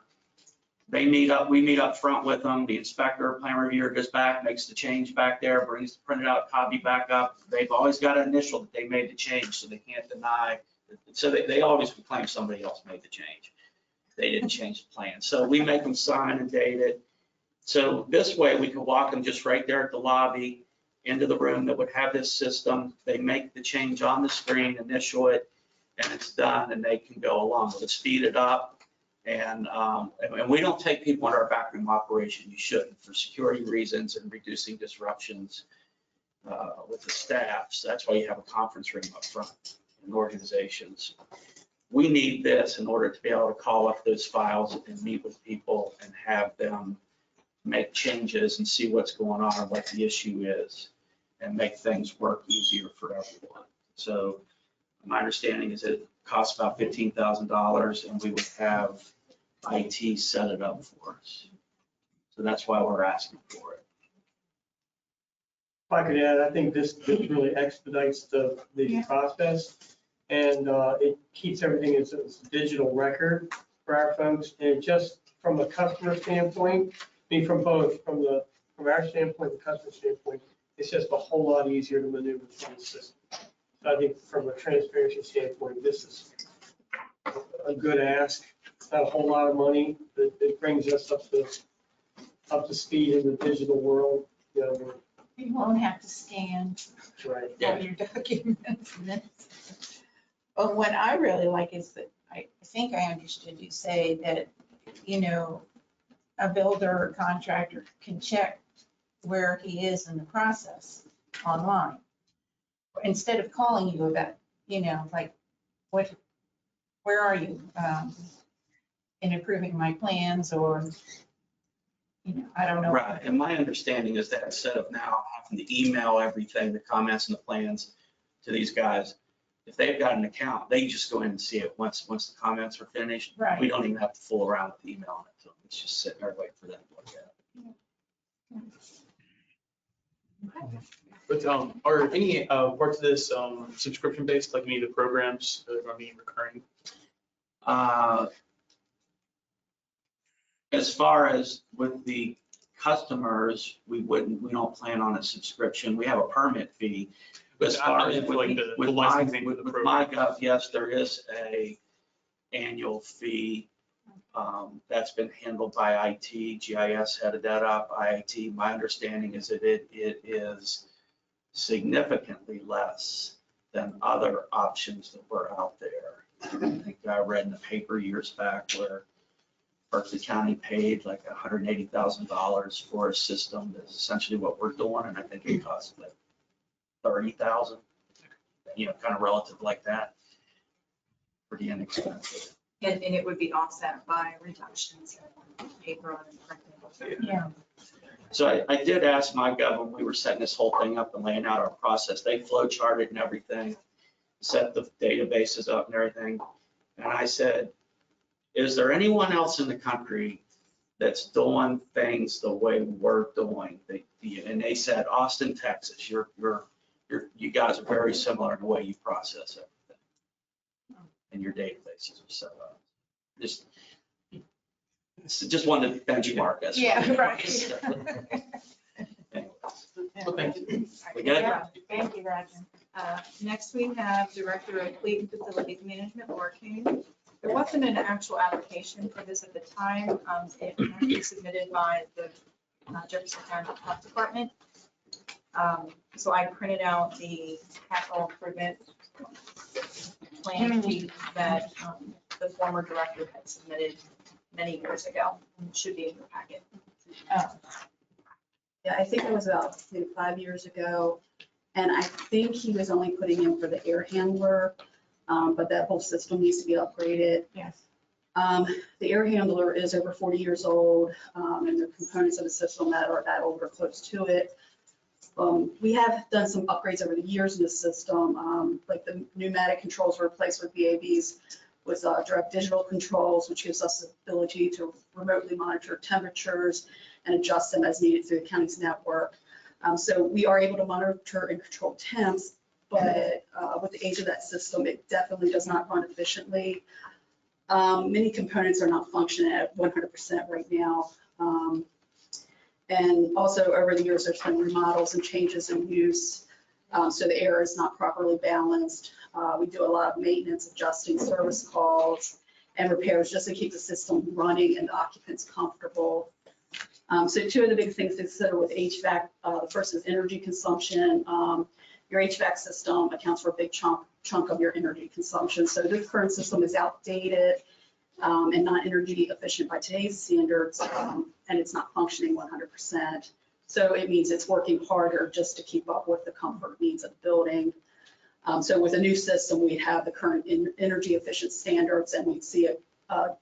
we meet up front with them. The inspector, plan reviewer goes back, makes the change back there, brings the printed out copy back up. They've always got an initial that they made the change, so they can't deny. So they always claim somebody else made the change. They didn't change the plan. So we make them sign and date it. So this way we can walk them just right there at the lobby into the room that would have this system. They make the change on the screen, initial it, and it's done, and they can go along. We'll speed it up. And we don't take people into our backroom operation. You shouldn't, for security reasons and reducing disruptions with the staff. So that's why you have a conference room up front in organizations. We need this in order to be able to call up those files and meet with people and have them make changes and see what's going on and what the issue is and make things work easier for everyone. So my understanding is it costs about $15,000 and we would have IT set it up for us. So that's why we're asking for it. If I could add, I think this really expedites the process, and it keeps everything as a digital record for our folks. And just from a customer standpoint, I mean, from both, from our standpoint, the customer standpoint, it's just a whole lot easier to maneuver through the system. So I think from a transparency standpoint, this is a good ask. It's not a whole lot of money. It brings us up to speed in the digital world. You know, You won't have to scan right. all your documents. But what I really like is that I think I understood you say that, you know, a builder or contractor can check where he is in the process online. Instead of calling you about, you know, like, where are you in approving my plans, or, you know, I don't know. Right, and my understanding is that instead of now having to email everything, the comments and the plans to these guys, if they've got an account, they just go in and see it once the comments are finished. Right. We don't even have to fool around with emailing it to them. It's just sitting there waiting for them to look at it. But are any parts of this subscription based, like any of the programs that are being recurring? As far as with the customers, we don't plan on a subscription. We have a permit fee, As far I as mean, for like the with my, licensing for the with program. MyGov, yes, there is a annual fee. That's been handled by IT. GIS headed that up. IIT, my understanding is that it is significantly less than other options that were out there. I think I read in the paper years back where Berkeley County paid like $180,000 for a system that's essentially what we're doing, and I think it cost like 30,000, kind of relative like that. Pretty inexpensive. And it would be offset by reductions in paper and printing. Yeah. So I did ask MyGov when we were setting this whole thing up and laying out our process, they flow charted and everything, set the databases up and everything. And I said, is there anyone else in the country that's doing things the way we're doing? And they said, Austin, Texas, you guys are very similar in the way you process everything. And your databases are set up. Just wanted to benchmark us. Yeah, right. Anyways, Well, thank you. We good? Yeah, thank you, Roger. Next, we have Director of Fleet and Facilities Management, Laura King. There wasn't an actual application for this at the time. It was submitted by the Jefferson County Health Department. So I printed out the capital improvement plan sheet that the former director had submitted many years ago. It should be in your packet. Oh, Yeah, I think it was about maybe 5 years ago. And I think he was only putting in for the air handler, but that whole system needs to be upgraded. yes. The air handler is over 40 years old, and the components of the system that are that old or close to it. We have done some upgrades over the years in the system, like the pneumatic controls were replaced with VAVs with direct digital controls, which gives us the ability to remotely monitor temperatures and adjust them as needed through the county's network. So we are able to monitor and control temps, but with the age of that system, it definitely does not run efficiently. Many components are not functioning at 100% right now. And also over the years, there's been remodels and changes in use. So the air is not properly balanced. We do a lot of maintenance, adjusting service calls and repairs just to keep the system running and the occupants comfortable. So two of the big things to consider with HVAC, the first is energy consumption. Your HVAC system accounts for a big chunk of your energy consumption. So this current system is outdated and not energy efficient by today's standards, and it's not functioning 100%. So it means it's working harder just to keep up with the comfort needs of the building. So with a new system, we'd have the current energy efficient standards, and we'd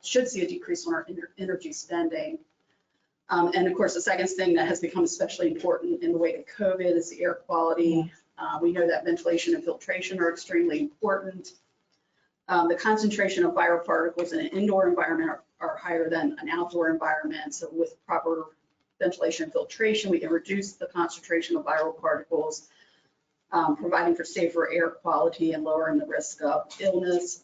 should see a decrease in our energy spending. And of course, the second thing that has become especially important in the wake of COVID is the air quality. We know that ventilation and filtration are extremely important. The concentration of viral particles in an indoor environment are higher than an outdoor environment. So with proper ventilation and filtration, we can reduce the concentration of viral particles, providing for safer air quality and lowering the risk of illness.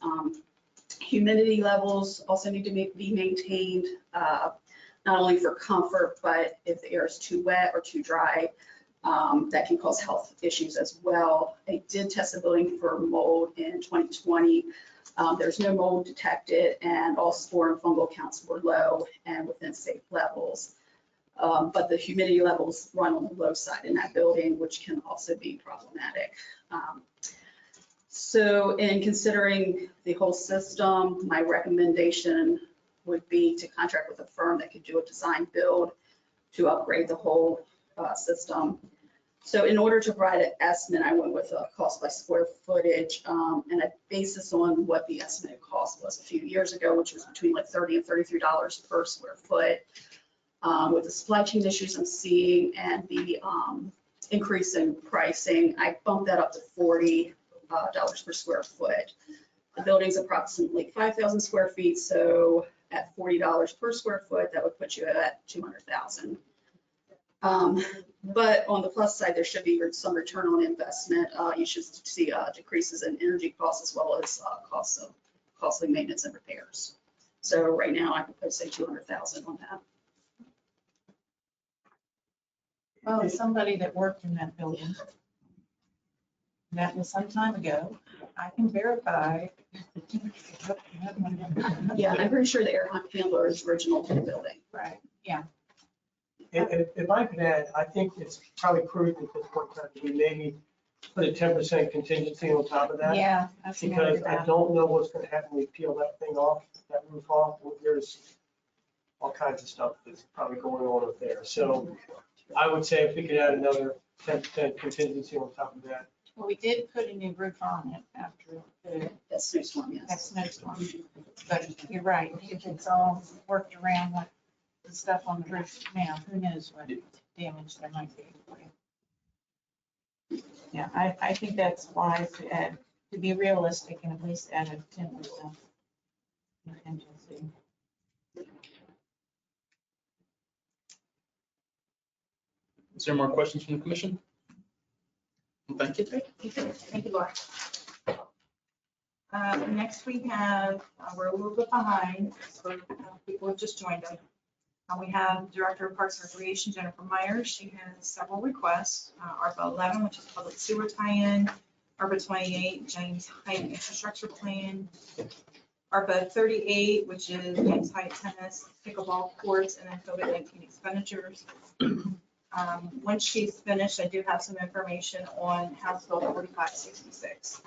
Humidity levels also need to be maintained, not only for comfort, but if the air is too wet or too dry, that can cause health issues as well. I did test the building for mold in 2020. There's no mold detected, and all spore and fungal counts were low and within safe levels. But the humidity levels run on the low side in that building, which can also be problematic. So in considering the whole system, my recommendation would be to contract with a firm that could do a design build to upgrade the whole system. So in order to provide an estimate, I went with a cost by square footage, and I based this on what the estimated cost was a few years ago, which was between like $30 and $33 per square foot. With the supply chain issues I'm seeing and the increase in pricing, I bumped that up to $40 per square foot. The building's approximately 5,000 square feet, so at $40 per square foot, that would put you at $200,000. But on the plus side, there should be some return on investment. You should see decreases in energy costs as well as costs of costly maintenance and repairs. So right now, I would say $200,000 on that. Well, as somebody that worked in that building, That was some time ago. I can verify. Yeah, I'm pretty sure the air handler is original to the building. Right, yeah. If I could add, I think it's probably prudent at this point in time, we maybe put a 10% contingency on top of that. Yeah. that's another Because I bad- don't know what's gonna happen when we peel that thing off, that roof off. There's all kinds of stuff that's probably going on up there. So I would say if we could add another 10% contingency on top of that. Well, we did put a new roof on it after the That's snowstorm, yes. next snowstorm. But you're right, if it's all worked around like the stuff on the roof now, who knows what damage there might be. Yeah, I think that's wise to add, to be realistic and at least add a 10% contingency. Is there more questions from the commission? Thank you. Thank you, Laura. Next we have, we're a little bit behind, so people have just joined us. We have Director of Parks and Recreation, Jennifer Myers. She has several requests. ARPA 11, which is public sewer tie-in, ARPA 28, James Height infrastructure plan, ARPA 38, which is James Height tennis, pickleball courts, and then COVID-19 expenditures. Once she's finished, I do have some information on House Bill 4566.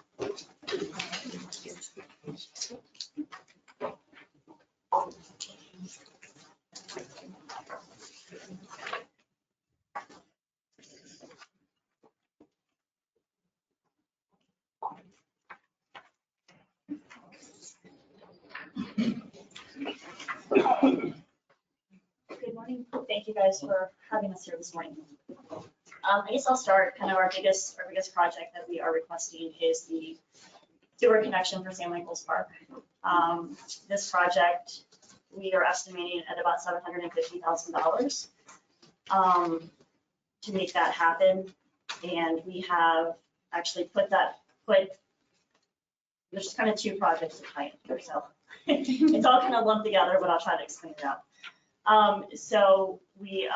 Good morning. Thank you guys for having us here this morning. I guess I'll start. Kind of our biggest project that we are requesting is the sewer connection for St. Michael's Park. This project, we are estimating at about $750,000 to make that happen. And we have actually there's kind of two projects to tie in here, so it's all kind of lumped together, but I'll try to explain it out. So we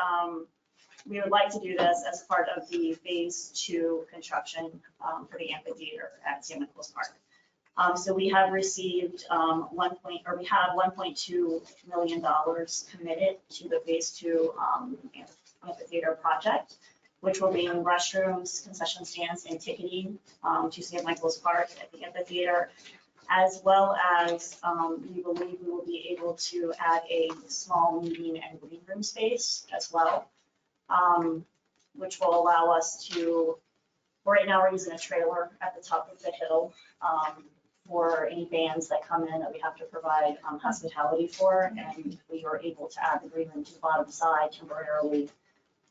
would like to do this as part of the phase 2 construction for the amphitheater at St. Michael's Park. So we have received $1.2 million committed to the phase 2 amphitheater project, which will be in restrooms, concession stands, and ticketing to St. Michael's Park at the amphitheater, as well as we believe we will be able to add a small meeting and green room space as well, which will allow us to, right now we're using a trailer at the top of the hill for any bands that come in that we have to provide hospitality for, and we are able to add the green room to the bottom side temporarily.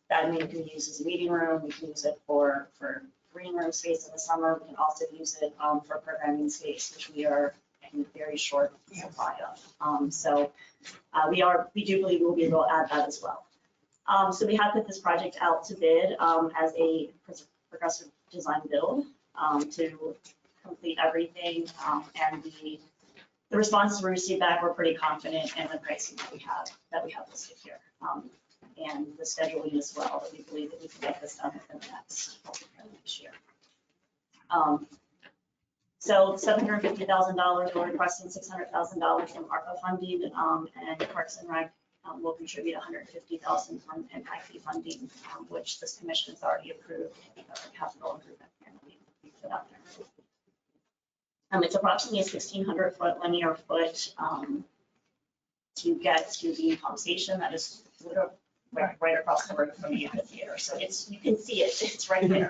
That we can use as a meeting room, we can use it for green room space in the summer. We can also use it for programming space, which we are in very short supply of. So we do believe we'll be able to add that as well. So we have put this project out to bid as a progressive design build to complete everything. And the responses we received back were pretty confident in the pricing that we have listed here. And the scheduling as well, that we believe that we can get this done within the next year. So $750,000, we're requesting $600,000 from ARPA funding, and Parks and Rec will contribute $150,000 from impact fee funding, which this commission has already approved capital improvement plan that we put out there. It's approximately a 1,600 foot linear foot to get to the pump station that is right across the road from the amphitheater. So you can see it, it's right there.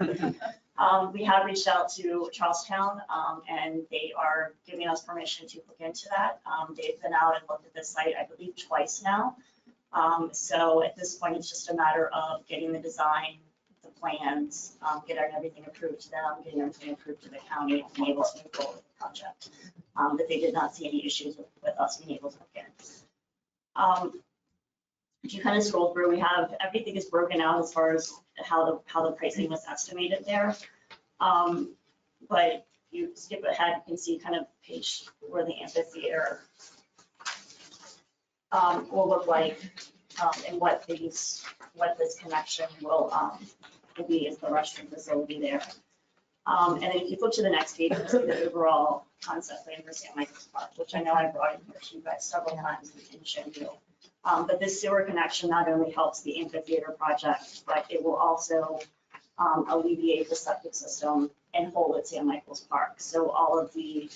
We have reached out to Charlestown and they are giving us permission to look into that. They've been out and looked at this site, I believe, twice now. So at this point, it's just a matter of getting the design, the plans, getting everything approved to them, getting everything approved to the county, and being able to move forward with the project. But they did not see any issues with us being able to look in. If you kind of scroll through, we have everything is broken out as far as how the pricing was estimated there. But if you skip ahead, you can see kind of page where the amphitheater will look like and what this connection will be as the restroom facility there. And then if you flip to the next page, you see the overall concept plan for St. Michael's Park, which I know I brought in here to you guys several times and shown you. But this sewer connection not only helps the amphitheater project, but it will also alleviate the septic system and hold at St. Michael's Park. So all of the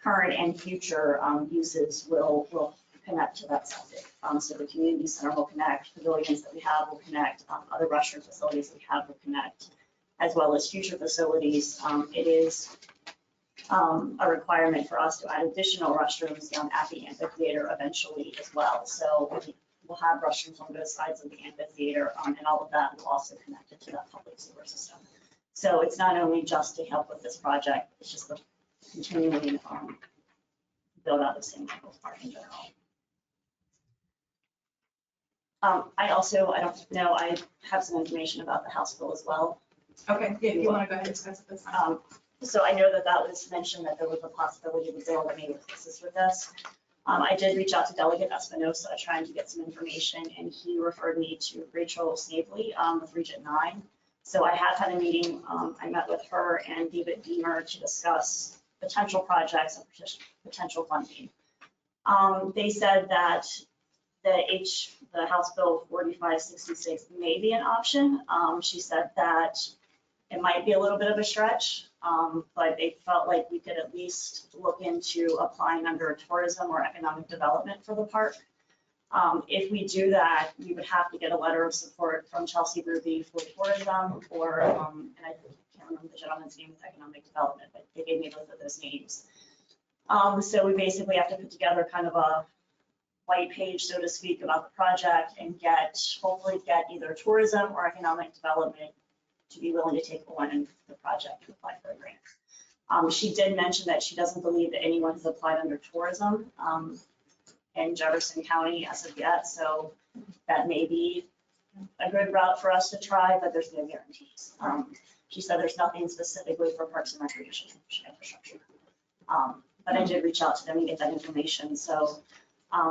current and future uses will connect to that septic. So the community center will connect, pavilions that we have will connect, other restroom facilities we have will connect, as well as future facilities. It is a requirement for us to add additional restrooms down at the amphitheater eventually as well. So we'll have restrooms on both sides of the amphitheater, and all of that will also connect it to that public sewer system. So it's not only just to help with this project, it's just the continuing build out of St. Michael's Park in general. I don't know, I have some information about the House bill as well. Okay, yeah, if you want to go ahead and discuss it this time. So I know that was mentioned that there was a possibility of a bill that may assist with this. I did reach out to Delegate Espinosa trying to get some information, and he referred me to Rachel Snavely with Region 9. So I have had a meeting. I met with her and David Beamer to discuss potential projects and potential funding. They said that the House Bill 4566 may be an option. She said that it might be a little bit of a stretch, but they felt like we could at least look into applying under tourism or economic development for the park. If we do that, we would have to get a letter of support from Chelsea Ruby for tourism, or, and I can't remember the gentleman's name with economic development, but they gave me both of those names. So we basically have to put together kind of a white page, so to speak, about the project and hopefully get either tourism or economic development to be willing to take on in the project and apply for a grant. She did mention that she doesn't believe that anyone has applied under tourism in Jefferson County as of yet, so that may be a good route for us to try, but there's no guarantees. She said there's nothing specifically for parks and recreation infrastructure. But I did reach out to them and get that information, so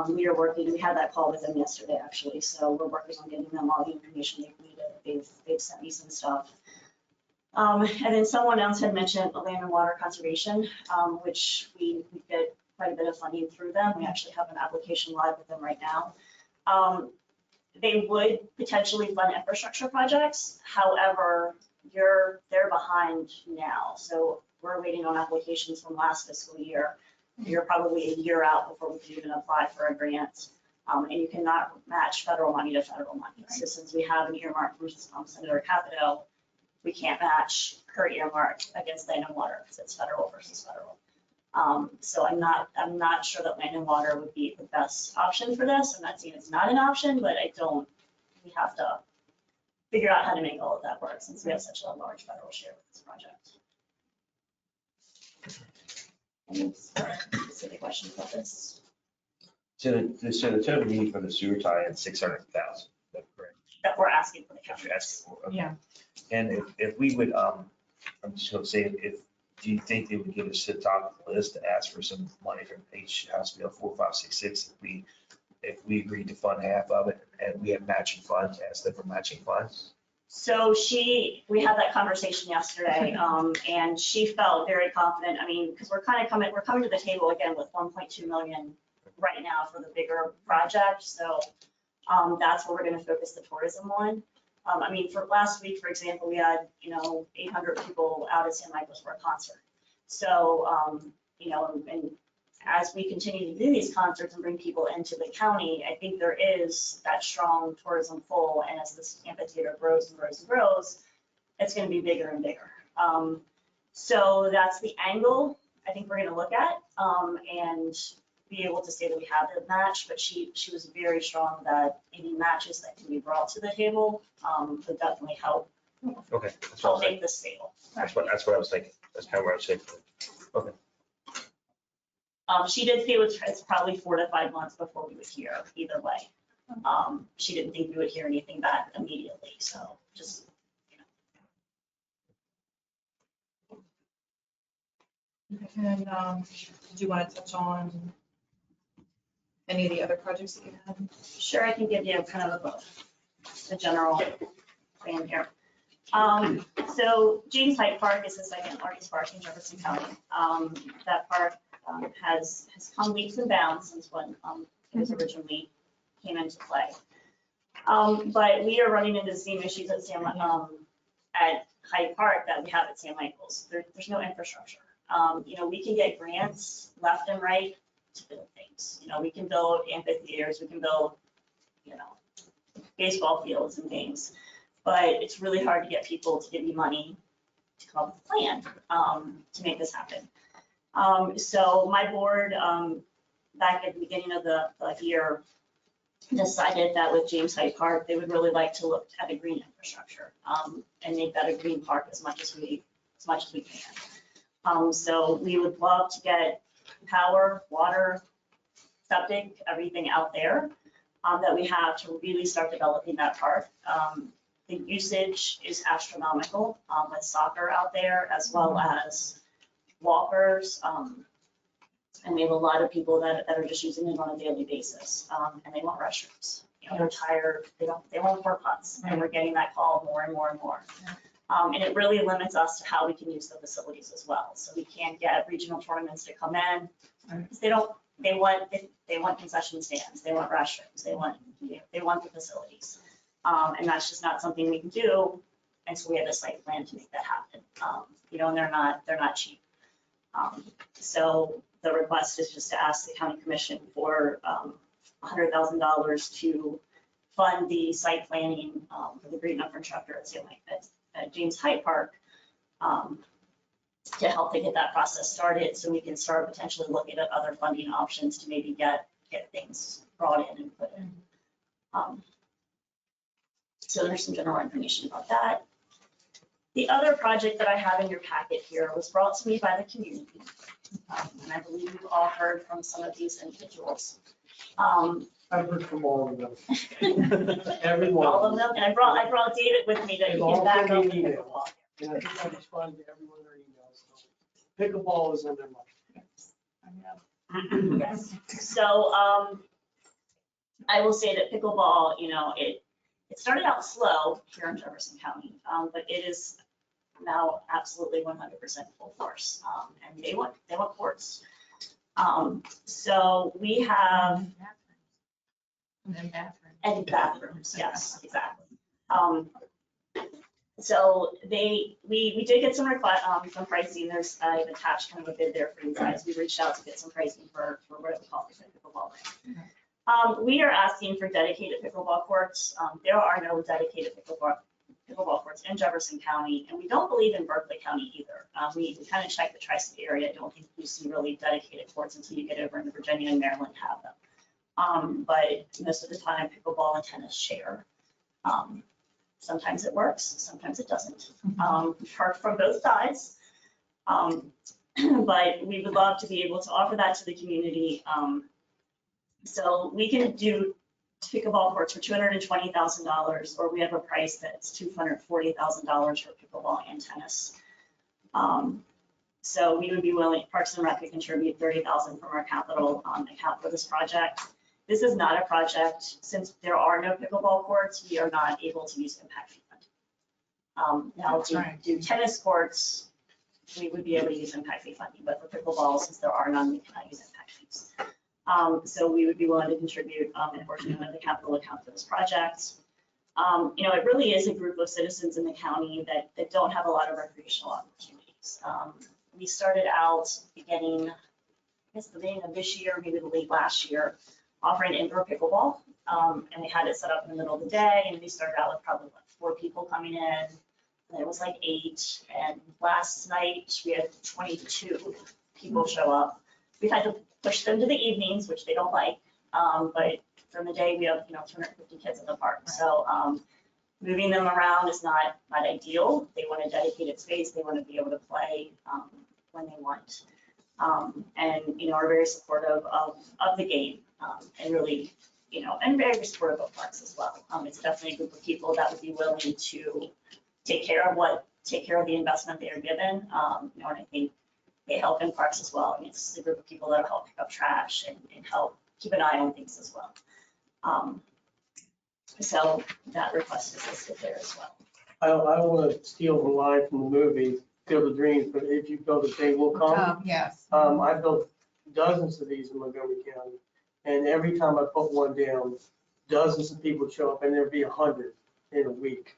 we had that call with them yesterday, actually, so we're working on getting them all the information they needed. They've sent me some stuff. And then someone else had mentioned land and water conservation, which we get quite a bit of funding through them. We actually have an application live with them right now. They would potentially fund infrastructure projects. However, they're behind now. So we're waiting on applications from last fiscal year. You're probably a year out before we can even apply for a grant. And you cannot match federal money to federal money. So since we have an earmark from Senator Capito, we can't match her earmark against land and water because it's federal versus federal. So I'm not sure that land and water would be the best option for this. I'm not saying it's not an option, but we have to figure out how to make all of that work since we have such a large federal share with this project. Any specific questions about this? So the total need for the sewer tie is 600,000, that's correct? That we're asking for the That's county. what you're asking for, okay. Yeah. And if we would, I'm just gonna say, do you think they would give us the top of the list to ask for some money from House Bill 4566 if we agreed to fund half of it and we have matching funds, ask them for matching funds? So we had that conversation yesterday, and she felt very confident. I mean, because we're coming to the table again with 1.2 million right now for the bigger project. So that's what we're going to focus the tourism on. I mean, for last week, for example, we had 800 people out at St. Michael's for a concert. So and as we continue to do these concerts and bring people into the county, I think there is that strong tourism pull. And as this amphitheater grows and grows and grows, it's going to be bigger and bigger. So that's the angle I think we're going to look at and be able to say that we have the match. But she was very strong that any matches that can be brought to the table would definitely help. Okay, that's what I was Make thinking. this stable. That's what I was thinking. That's kind of what I was thinking. Okay. She did say it's probably 4 to 5 months before we would hear either way. She didn't think we would hear anything back immediately, so just, And do you want to touch on any of the other projects that you have? sure, I can give you kind of a general plan here. So James Hyde Park is the second largest park in Jefferson County. That park has come leaps and bounds since when it was originally came into play. But we are running into the same issues at Hyde Park that we have at St. Michael's. There's no infrastructure. We can get grants left and right to build things. We can build amphitheaters, we can build, baseball fields and things. But it's really hard to get people to give you money to come up with a plan to make this happen. So my board, back at the beginning of the year, decided that with James Hyde Park, they would really like to look at a green infrastructure and make that a green park as much as we can. So we would love to get power, water, septic, everything out there that we have to really start developing that park. The usage is astronomical with soccer out there as well as walkers. And we have a lot of people that are just using it on a daily basis, and they want restrooms. They're tired, they want porta potties, and we're getting that call more and more and more. And it really limits us to how we can use the facilities as well. So we can't get regional tournaments to come in, because they want concession stands, they want restrooms, they want the facilities. And that's just not something we can do, and so we have a site plan to make that happen. And they're not cheap. So the request is just to ask the county commission for $100,000 to fund the site planning for the green infrastructure at James Hyde Park to help to get that process started, so we can start potentially looking at other funding options to maybe get things brought in and put in. So there's some general information about that. The other project that I have in your packet here was brought to me by the community. And I believe you've all heard from some of these individuals. I've heard from all of them. Everyone. All of them, and I brought David with me that They've you all can back sent up. me an email. And I think I responded to everyone in their emails. So pickleball is on their mind. Yes. So I will say that pickleball, it started out slow here in Jefferson County, but it is now absolutely 100% full force, and they want courts. So we have and bathrooms, yes, exactly. So we did get some pricing. I've attached kind of a bid there for you guys. We reached out to get some pricing for what we call pickleball land. We are asking for dedicated pickleball courts. There are no dedicated pickleball courts in Jefferson County, and we don't believe in Berkeley County either. We kind of checked the tri-state area. I don't think you see really dedicated courts until you get over into Virginia and Maryland have them. But most of the time, pickleball and tennis share. Sometimes it works, sometimes it doesn't. Heard from both sides. But we would love to be able to offer that to the community. So we can do pickleball courts for $220,000, or we have a price that's $240,000 for pickleball and tennis. So we would be willing, Parks and Rec, to contribute $30,000 from our capital account for this project. This is not a project, since there are no pickleball courts, we are not able to use impact fee funding. Now to do tennis courts, we would be able to use impact fee funding, but for pickleball, since there are none, we cannot use impact fees. So we would be willing to contribute a portion of the capital account for this project. It really is a group of citizens in the county that don't have a lot of recreational opportunities. We started out beginning, I guess the beginning of this year, maybe the late last year, offering indoor pickleball. And we had it set up in the middle of the day, and we started out with probably 4 people coming in. And it was like 8, and last night we had 22 people show up. We've had to push them to the evenings, which they don't like, but during the day we have 250 kids in the park. So moving them around is not ideal. They want a dedicated space. They want to be able to play when they want, and are very supportive of the game, and really and very supportive of parks as well. It's definitely a group of people that would be willing to take care of the investment they are given, and I think they help in parks as well. I mean, it's a group of people that will help pick up trash and help keep an eye on things as well. So that request is listed there as well. I don't want to steal the line from the movie, Field of Dreams, but if you build it, they will come. Yes. I built dozens of these in Montgomery County, and every time I put one down, dozens of people show up, and there'd be 100 in a week.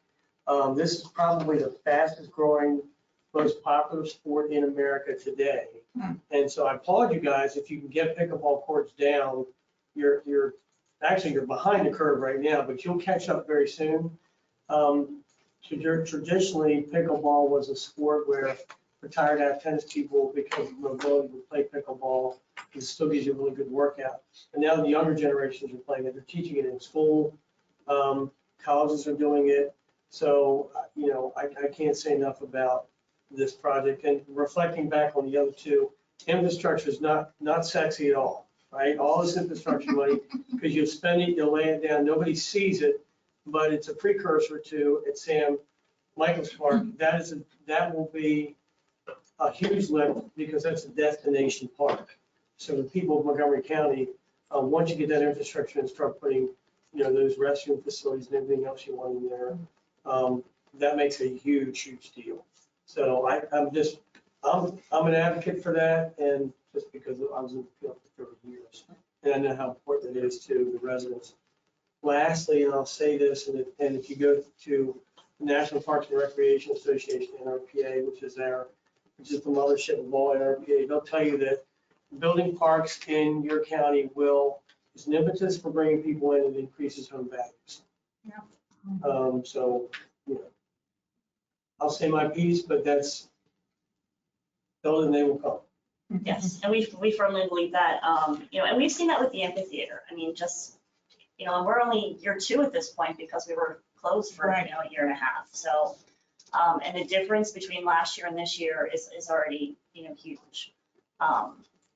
This is probably the fastest growing, most popular sport in America today. And so I applaud you guys, if you can get pickleball courts down, you're behind the curve right now, but you'll catch up very soon. Traditionally, pickleball was a sport where retired tennis people, because of mobility, would play pickleball. It still gives you a really good workout. And now the younger generations are playing it. They're teaching it in school. Colleges are doing it. So, I can't say enough about this project. And reflecting back on the other two, infrastructure is not sexy at all, right? All this infrastructure money, because you'll spend it, you'll lay it down, nobody sees it, but it's a precursor to, at Sam Michael's Park, that will be a huge lift, because that's a destination park. So the people of Montgomery County, once you get that infrastructure and start putting, those restroom facilities and everything else you want in there, that makes a huge, huge deal. So I'm an advocate for that, and just because I was in the field for 30 years, and I know how important it is to the residents. Lastly, and I'll say this, and if you go to the National Parks and Recreation Association, NRPA, which is the mothership of all NRPA, they'll tell you that building parks in your county is an impetus for bringing people in and increases home values. Yeah. So, I'll say my piece, but that's, build and they will come. Yes, and we firmly believe that, and we've seen that with the amphitheater. I mean, and we're only year 2 at this point because we were closed for, a year and a half. So, and the difference between last year and this year is already, huge.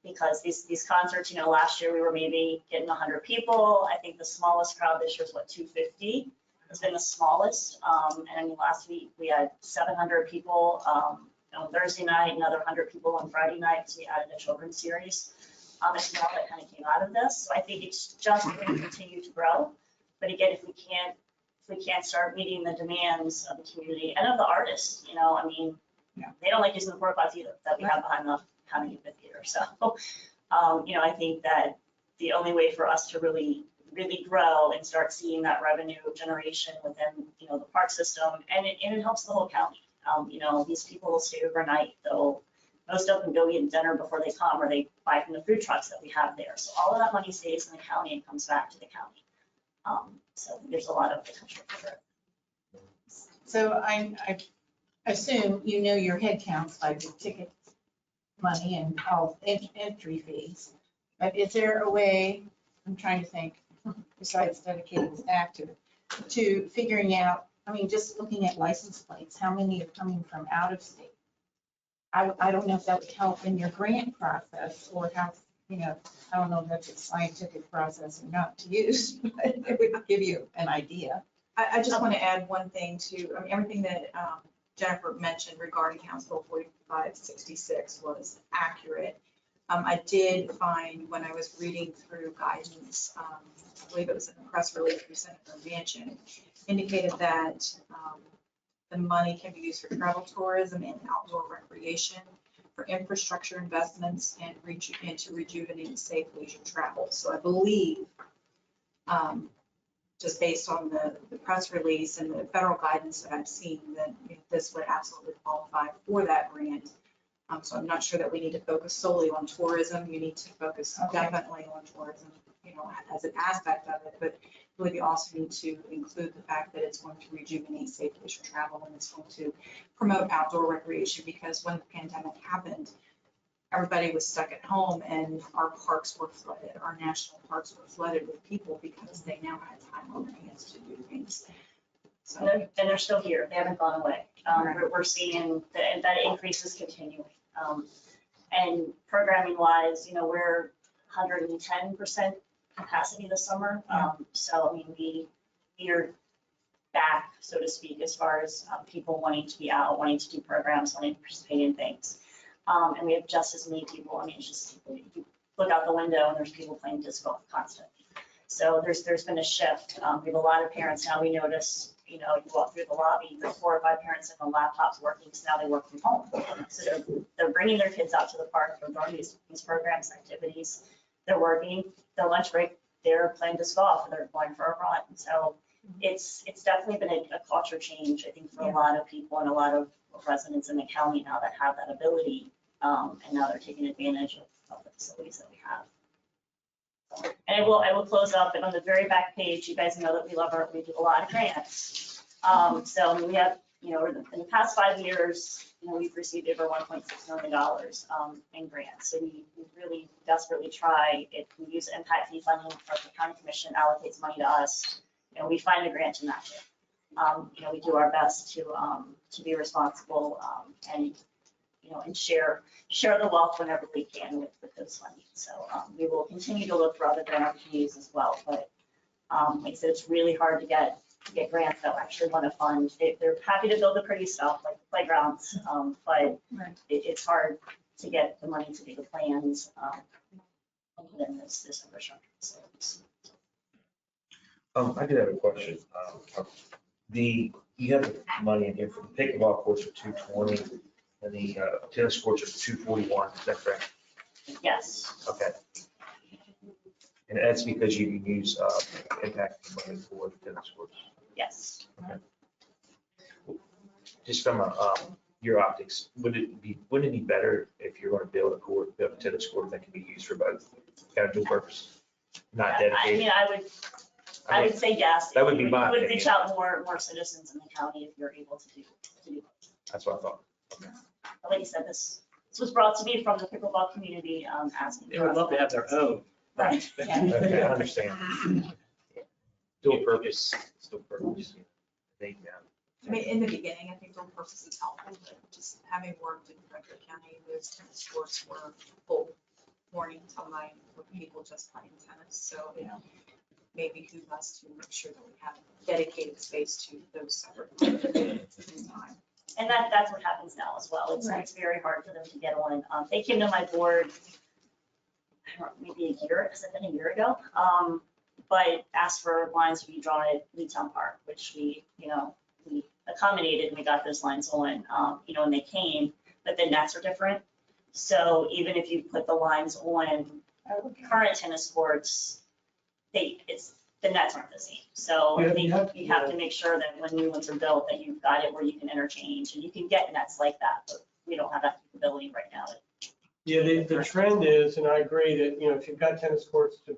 Because these concerts, last year we were maybe getting 100 people. I think the smallest crowd this year is 250. It's been the smallest. And I mean, last week we had 700 people on Thursday night, another 100 people on Friday night, because we added a children's series. And all that kind of came out of this. So I think it's just going to continue to grow. But again, if we can't start meeting the demands of the community and of the artists, I mean, they don't like using the porta potties either that we have behind the county amphitheater. So, I think that the only way for us to really grow and start seeing that revenue generation within, the park system, and it helps the whole county. These people will stay overnight. Most of them go eat dinner before they come, or they buy from the food trucks that we have there. So all of that money stays in the county and comes back to the county. So there's a lot of potential for it. So I assume your head counts by the ticket money and all entry fees. But is there a way, I'm trying to think, besides dedicating staff to figuring out, just looking at license plates, how many are coming from out of state? I don't know if that would help in your grant process, or how, I don't know if that's a scientific process or not to use, but it would give you an idea. I just want to add one thing to, everything that Jennifer mentioned regarding House Bill 4566 was accurate. I did find when I was reading through guidance, I believe it was in the press release from Senator Manchin, indicated that the money can be used for travel tourism and outdoor recreation, for infrastructure investments, and to rejuvenate safe leisure travel. So I believe, just based on the press release and the federal guidance that I've seen, that this would absolutely qualify for that grant. So I'm not sure that we need to focus solely on tourism. You need to focus definitely on tourism, as an aspect of it, but really we also need to include the fact that it's going to rejuvenate safe leisure travel, and it's going to promote outdoor recreation, because when the pandemic happened, everybody was stuck at home and our parks were flooded. Our national parks were flooded with people because they now had time on their hands to do things. So, And they're still here. They haven't gone away. We're seeing that increase is continuing. And programming wise, we're 110% capacity this summer. So, we are back, so to speak, as far as people wanting to be out, wanting to do programs, wanting to participate in things. And we have just as many people. It's just, you look out the window and there's people playing disc golf constantly. So there's been a shift. We have a lot of parents now. We notice, you know, you walk through the lobby, there's 4 or 5 parents sitting on laptops working, so now they work from home. So they're bringing their kids out to the park, they're doing these programs, activities, they're working, their lunch break, they're playing disc golf, or they're going for a run. So it's definitely been a culture change, I think, for a lot of people and a lot of residents in the county now that have that ability. And now they're taking advantage of the facilities that we have. And I will close up, and on the very back page, you guys know that we do a lot of grants. So we have, you know, in the past 5 years, you know, we've received over $1.6 million in grants. So we really desperately try, if we use impact fee funding, or the county commission allocates money to us, you know, we find a grant to match it. You know, we do our best to be responsible and, you know, and share the wealth whenever we can with those funding. So we will continue to look for other grant opportunities as well. But like I said, it's really hard to get grants that actually want to fund. They're happy to build the pretty stuff like the playgrounds, but it's hard to get the money to do the plans within this infrastructure facilities. I do have a question. You have the money in here for the pickleball courts for 220 and the tennis courts are 241, is that correct? Yes. Okay. And that's because you can use impact money for the tennis courts? Yes. Okay. Just from your optics, wouldn't it be better if you're going to build a tennis court that can be used for both, kind of dual purpose, not dedicated? I mean, I would say yes. That would be my It would opinion. reach out more citizens in the county if you're able to do. That's what I thought. Okay. But like you said, this was brought to me from the pickleball community asking. They would love to have their own. Right. Okay, I understand. Dual purpose, dual purpose. I mean, in the beginning, I think dual purpose is helpful, but just having worked in Frederick County, those tennis courts were full morning till night with people just playing tennis. So, you know, maybe who us to make sure that we have dedicated space to those separate time. And that's what happens now as well. It's very hard for them to get on. They came to my board, I don't know, maybe a year, has it been a year ago? But asked for lines to be drawn at Newtown Park, which we accommodated and we got those lines on, you know, and they came, but the nets are different. So even if you put the lines on current tennis courts, the nets aren't the same. So I think you have to make sure that when new ones are built, that you've got it where you can interchange and you can get nets like that, but we don't have that capability right now. Yeah, the trend is, and I agree that, you know, if you've got tennis courts to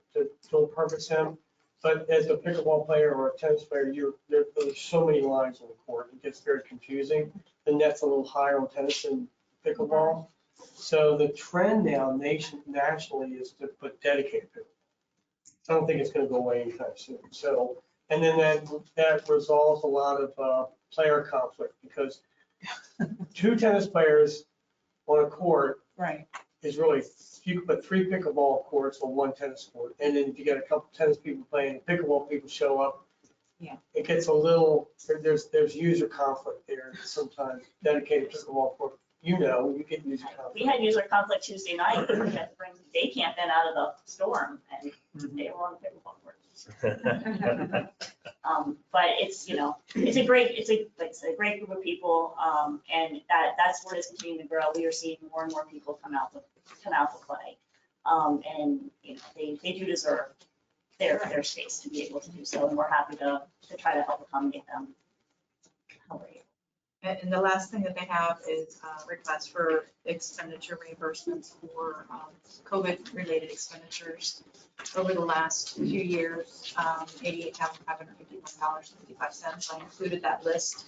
dual purpose them, but as a pickleball player or a tennis player, there's so many lines on the court, it gets very confusing. The net's a little higher on tennis than pickleball. So the trend now nationally is to put dedicated pickleball. I don't think it's going to go away anytime soon. So, and then that resolves a lot of player conflict because 2 tennis players on a court is really, you can put 3 pickleball courts on 1 tennis court. And then if you get a couple tennis people playing, pickleball people show up. Yeah. It gets a little, there's user conflict there sometimes, dedicated pickleball court. You know, you get user conflict. We had user conflict Tuesday night. We had to bring day camp in out of the storm and they were on the pickleball court. But it's, you know, it's a great group of people. And that sport is continuing to grow. We are seeing more and more people come out to play. And, you know, they do deserve their space to be able to do so. And we're happy to try to help accommodate them. And the last thing that they have is a request for expenditure reimbursements for COVID-related expenditures over the last few years, $88,551.55. I included that list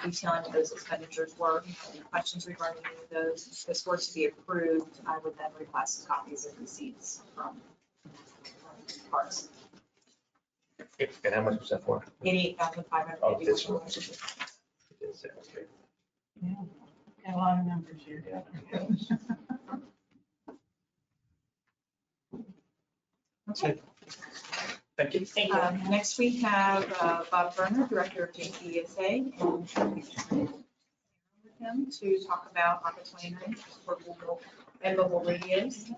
detailing what those expenditures were. Any questions regarding any of those? If this were to be approved, I would then request copies of receipts from parts. And how much was that for? $88,551. Yeah, got a lot of numbers here. Okay. Thank you. Thank you. Next we have Bob Berner, Director of JPSA, and with him to talk about ARPA 29 for mobile and mobile radios.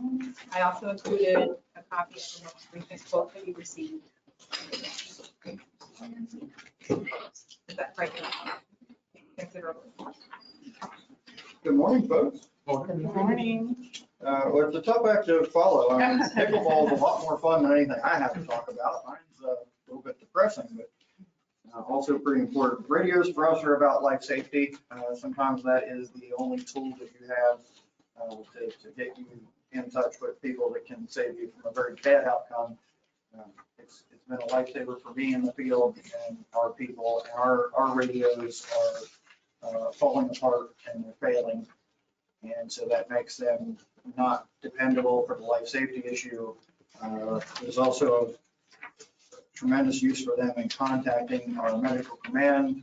I also included a copy of the most recent quote that you received. Morning, folks. Good morning. Well, it's a tough act to follow. Pickleball is a lot more fun than anything I have to talk about. Mine's a little bit depressing, but also pretty important. Radios for us are about life safety. Sometimes that is the only tool that you have to get you in touch with people that can save you from a very bad outcome. It's been a lifesaver for me in the field and our people. And our radios are falling apart and they're failing. And so that makes them not dependable for the life safety issue. There's also a tremendous use for them in contacting our medical command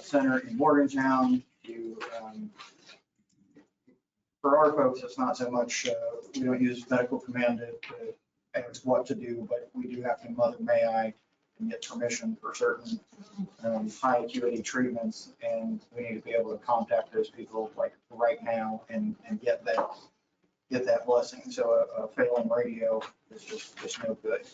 center in Morgantown. For our folks, it's not so much, we don't use medical command to ask what to do, but we do have to mother may I and get permission for certain high acuity treatments. And we need to be able to contact those people like right now and get that blessing. So a failing radio is just no good.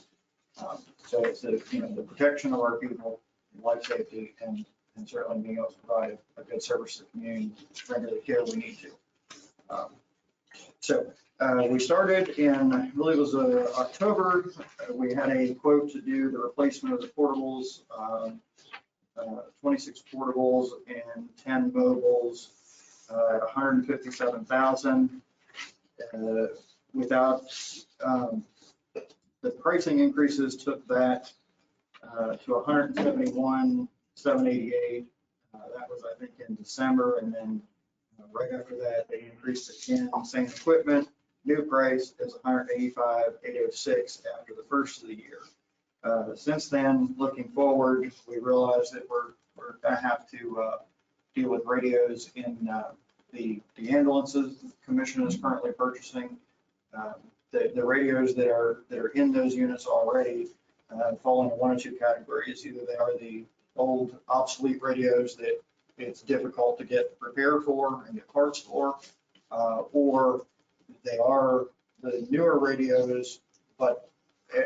So it's the protection of our people, life safety, and certainly being able to provide a good service to the community, render the care we need to. We started in, I believe it was October. We had a quote to do the replacement of the portables, 26 portables and 10 mobiles at $157,000. Without the pricing increases took that to $171,788. That was, I think, in December, and then right after that, they increased again. Same equipment, new price is $185,806 after the first of the year. Since then, looking forward, we realized that we're going to have to deal with radios in the ambulances the commission is currently purchasing. The radios that are in those units already fall into one or two categories. Either they are the old obsolete radios that it's difficult to get repair for and get parts for, or they are the newer radios, but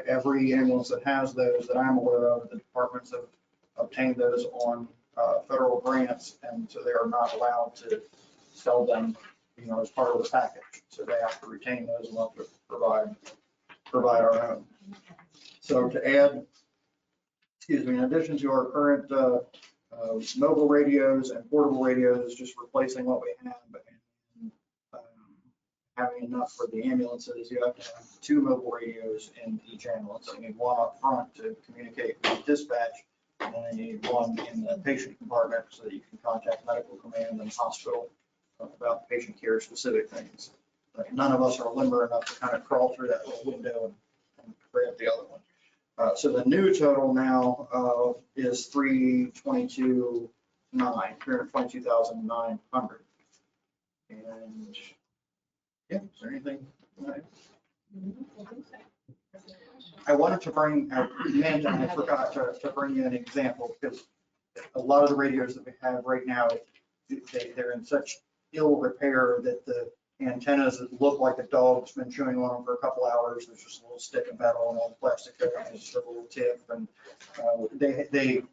every ambulance that has those that I'm aware of, the departments have obtained those on federal grants, and so they are not allowed to sell them, as part of the package. So they have to retain those and we'll have to provide our own. So to add, in addition to our current mobile radios and portable radios, just replacing what we have, but having enough for the ambulances, you have to have 2 mobile radios in each ambulance. You need one up front to communicate with dispatch, and then you need one in the patient compartment so that you can contact medical command and hospital about patient care specific things. But none of us are limber enough to kind of crawl through that little window and grab the other one. So the new total now is $322,900. And yeah, is there anything? I wanted to bring, Amanda, I forgot to bring you an example, because a lot of the radios that we have right now, they're in such ill repair that the antennas that look like a dog's been chewing on them for a couple hours. There's just a little stick of metal and all the plastic coating is just a little tip. And they've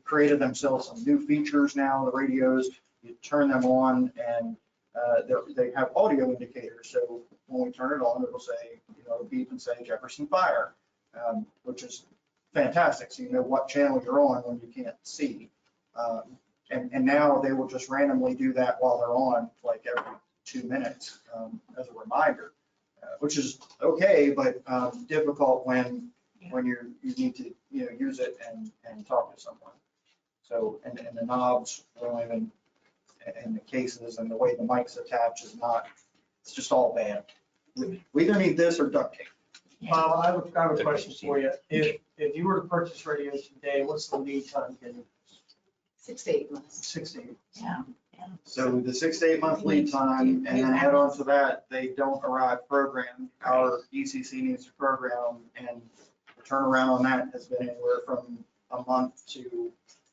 created themselves some new features now, the radios. You turn them on and they have audio indicators. So when we turn it on, it'll say, beep and say Jefferson Fire, which is fantastic. So you know what channel you're on when you can't see. And now they will just randomly do that while they're on, like every 2 minutes as a reminder, which is okay, but difficult when you need to use it and talk to someone. So and the knobs don't even, and the cases and the way the mic's attached is not. It's just all bad. We either need this or duct tape. I have a question for you. If you were to purchase radios today, what's the lead time getting? 6 to 8 months. 6 to 8. Yeah. So the 6 to 8 month lead time, and then add on to that, they don't arrive programmed. Our ECC needs to program, and the turnaround on that has been anywhere from a month to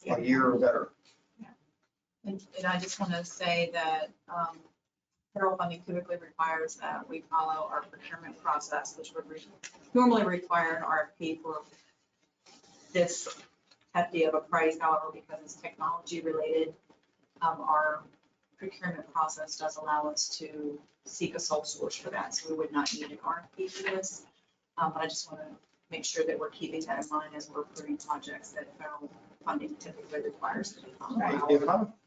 a year or better. And I just want to say that federal funding typically requires that we follow our procurement process, which would normally require an RFP for this hefty of a price. However, because it's technology related, our procurement process does allow us to seek a sole source for that, so we would not need an RFP for this. But I just want to make sure that we're keeping that in mind as we're approving projects that federal funding typically requires.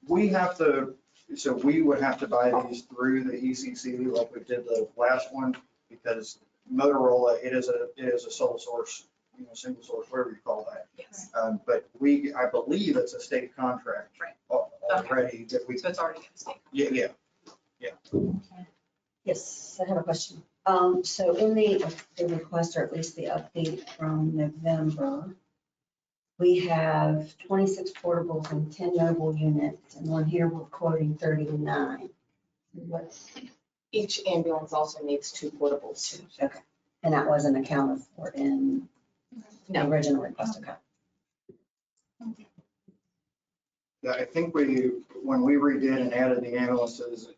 We have to, so we would have to buy these through the ECC like we did the last one, because Motorola, it is a sole source, single source, whatever you call that. Yes, But I believe it's a state contract. Right. Already that we, so it's already in the state. yeah. Yes, I have a question. So in the request, or at least the update from November, we have 26 portables and 10 mobile units, and one here we're quoting 39. What's, Each ambulance also needs 2 portables. okay, and that wasn't accounted for in the original request, okay. Yeah, I think when we redid and added the ambulances,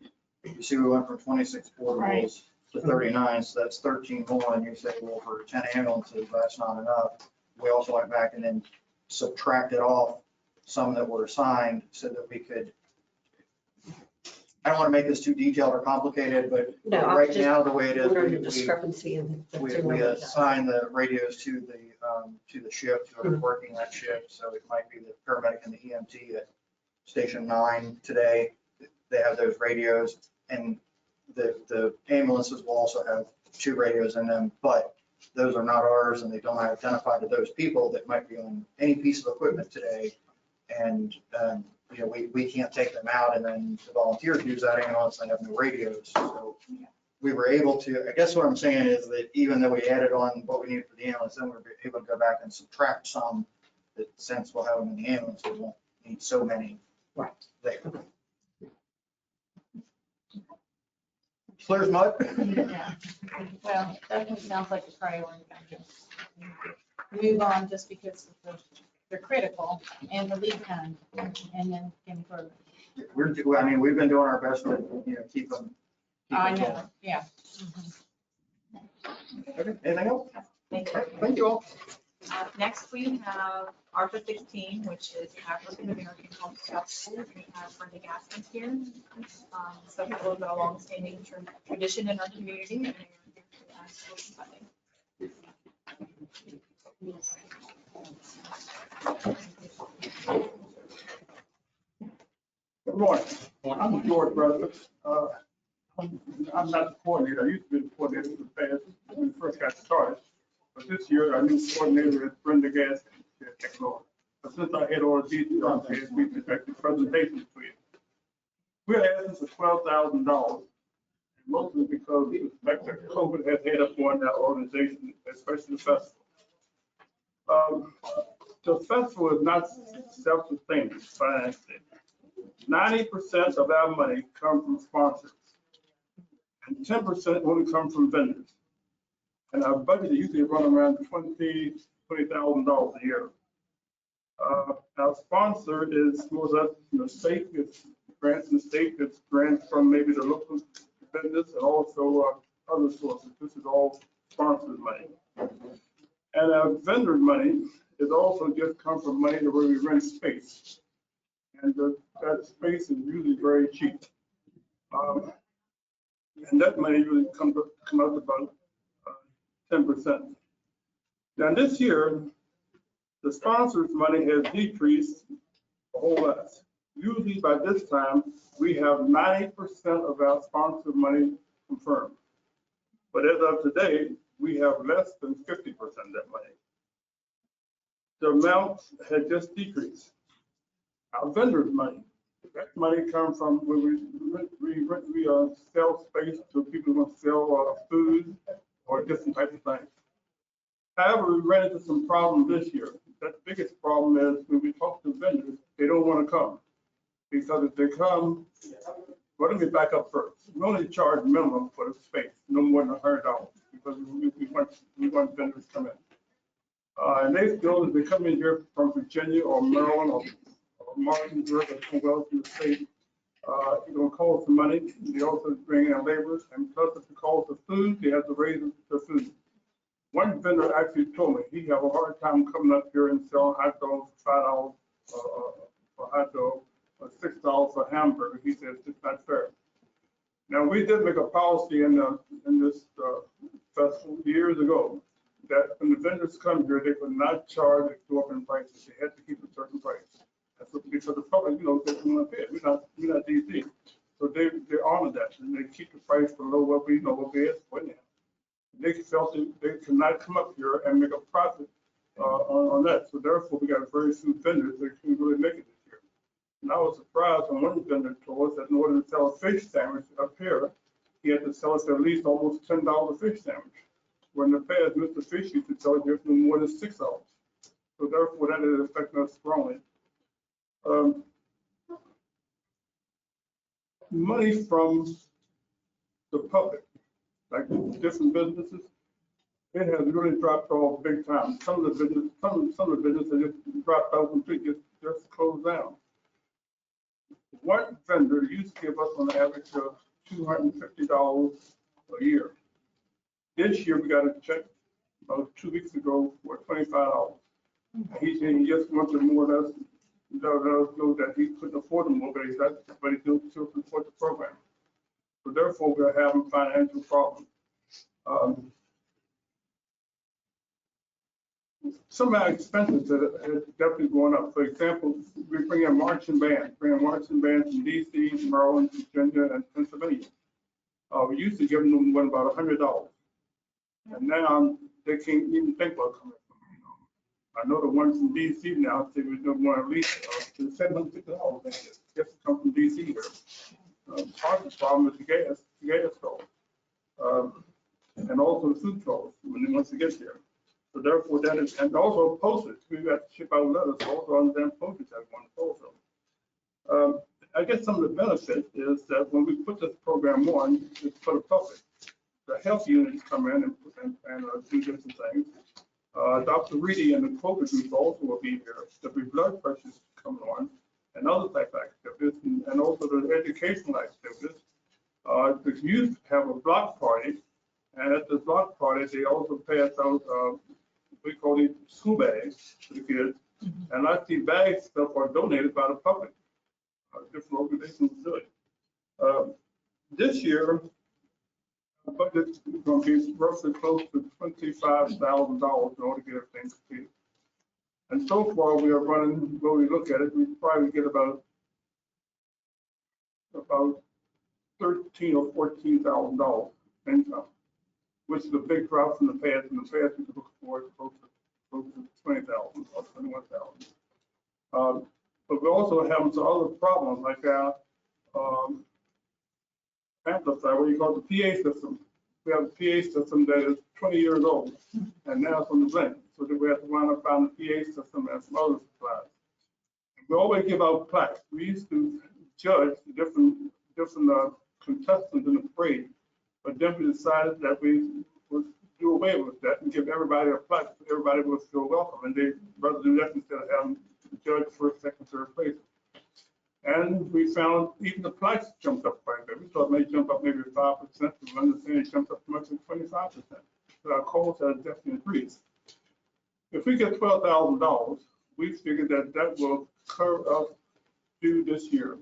you see we went from 26 portables to 39, so that's 13 more, and you say, well, for 10 ambulances, that's not enough. We also went back and then subtracted off some that were assigned so that we could, I don't want to make this too detailed or complicated, but No, I'm right just now, the way it wondering the is, discrepancy in the two we numbers. assign the radios to the shift, whoever's working that shift. So it might be the paramedic and the EMT at Station 9 today. They have those radios, and the ambulances will also have 2 radios in them, but those are not ours, and they don't identify to those people that might be on any piece of equipment today. And, we can't take them out, and then the volunteers use that ambulance and have no radios. So we were able to, I guess what I'm saying is that even though we added on what we needed for the ambulance, then we were able to go back and subtract some, that since we'll have them in the ambulance, we won't need so many. Right. There. Clear as mud? Yeah. Well, definitely sounds like a priority. Move on just because they're critical and the lead time, and then can further. We've been doing our best to, keep them. I know, yeah. Okay, anything else? Thank All right, thank you all. Next, we have ARPA 16, which is African American Home Council. We have Brenda Gaskins here. So a little bit of long-standing tradition in our community. And they are here to ask for some funding. Good morning. I'm George Brothers. I'm not the coordinator. I used to be the coordinator in the past when we first got started. But this year, our new coordinator is Brenda Gaskins. But since I had all these, we expected presentations for you. We're asking for $12,000, mostly because we suspect that COVID has had up on that organization, especially the festival. The festival is not self-sustaining financially. 90% of our money comes from sponsors, and 10% only comes from vendors. And our budget usually run around $20,000 a year. Our sponsor is most of the state, it's grants from the state, it's grants from maybe the local vendors and also other sources. This is all sponsors' money. And our vendor money is also just come from money where we rent space. And that space is usually very cheap. And that money usually come out about 10%. Now this year, the sponsors' money has decreased a whole lot. Usually by this time, we have 90% of our sponsor money confirmed. But as of today, we have less than 50% of that money. The amount had just decreased. Our vendors' money, that money comes from when we sell space to people who want to sell food or different types of things. However, we ran into some problems this year. The biggest problem is when we talk to vendors, they don't want to come. Because if they come, well, let me back up first. We only charge minimum for the space, no more than $100, because we want vendors to come in. And they feel that they come in here from Virginia or Maryland or Martinsburg or somewhere else in the state, it's going to cost some money. They also bring in laborers, and plus if it costs of food, they have to raise the food. One vendor actually told me he have a hard time coming up here and selling hot dogs for $5 for hot dog $6 for a hamburger. He said it's not fair. Now, we did make a policy in this festival years ago that when the vendors come here, they could not charge exorbitant prices. They had to keep a certain price. That's what, because the public, they don't want to pay it. We're not DC. So they honor that and they keep the price below what we is putting in. They felt that they could not come up here and make a profit on that. So therefore, we got very few vendors that can really make it this year. And I was surprised when one vendor told us that in order to sell a fish sandwich up here, he had to sell us at least almost $10 a fish sandwich. When in the past, Mr. Fish used to sell it for more than $6. So therefore, that is affecting us strongly. Money from the public, like different businesses, it has really dropped off big time. Some of the businesses just dropped out completely, just closed down. One vendor used to give us on average of $250 a year. This year, we got a check about 2 weeks ago for $25. He said he just wanted more or less let us know that he couldn't afford them more, but he still support the program. So therefore, we're having financial problems. Some of our expenses are definitely going up. For example, we bring in marching bands from DC, Maryland, Virginia, and Pennsylvania. We used to give them about $100. And now they can't even think about coming. I know the ones from DC now say we don't want at least $750 just to come from DC here. Part of the problem is the gas cost, and also the food cost when they want to get there. So therefore, that is, and also postage. We got to ship out letters also on them postage as one also. I guess some of the benefit is that when we put this program on, it's for the public. The health units come in and do different things. Dr. Reedy and the COVID group also will be here. There'll be blood pressures coming on and other type of activities, and also the educational activities. The youth have a block party, and at the block party, they also pass out, we call it school bags to the kids. And I see bags that are donated by the public. Different organizations do it. This year, the budget is going to be roughly close to $25,000 in order to get everything completed. And so far, we are running, when we look at it, we probably get about $13,000 or $14,000 income, which is a big drop from the past. In the past, we could look forward to close to 20,000 or 21,000. But we also have some other problems like our amplifier, what you call the PA system. We have a PA system that is 20 years old, and now it's on the blink. So that we have to wind up buying the PA system and some other supplies. We always give out plaques. We used to judge the different contestants in the parade, but then we decided that we would do away with that and give everybody a plaque so everybody would feel welcome. And they rather do that instead of having the judge first, second, third place. And we found even the plaques jumped up quite a bit. We thought it may jump up maybe 5%, but we understand it jumped up as much as 25%. So our costs have definitely increased. If we get $12,000, we figured that will cover us due this year,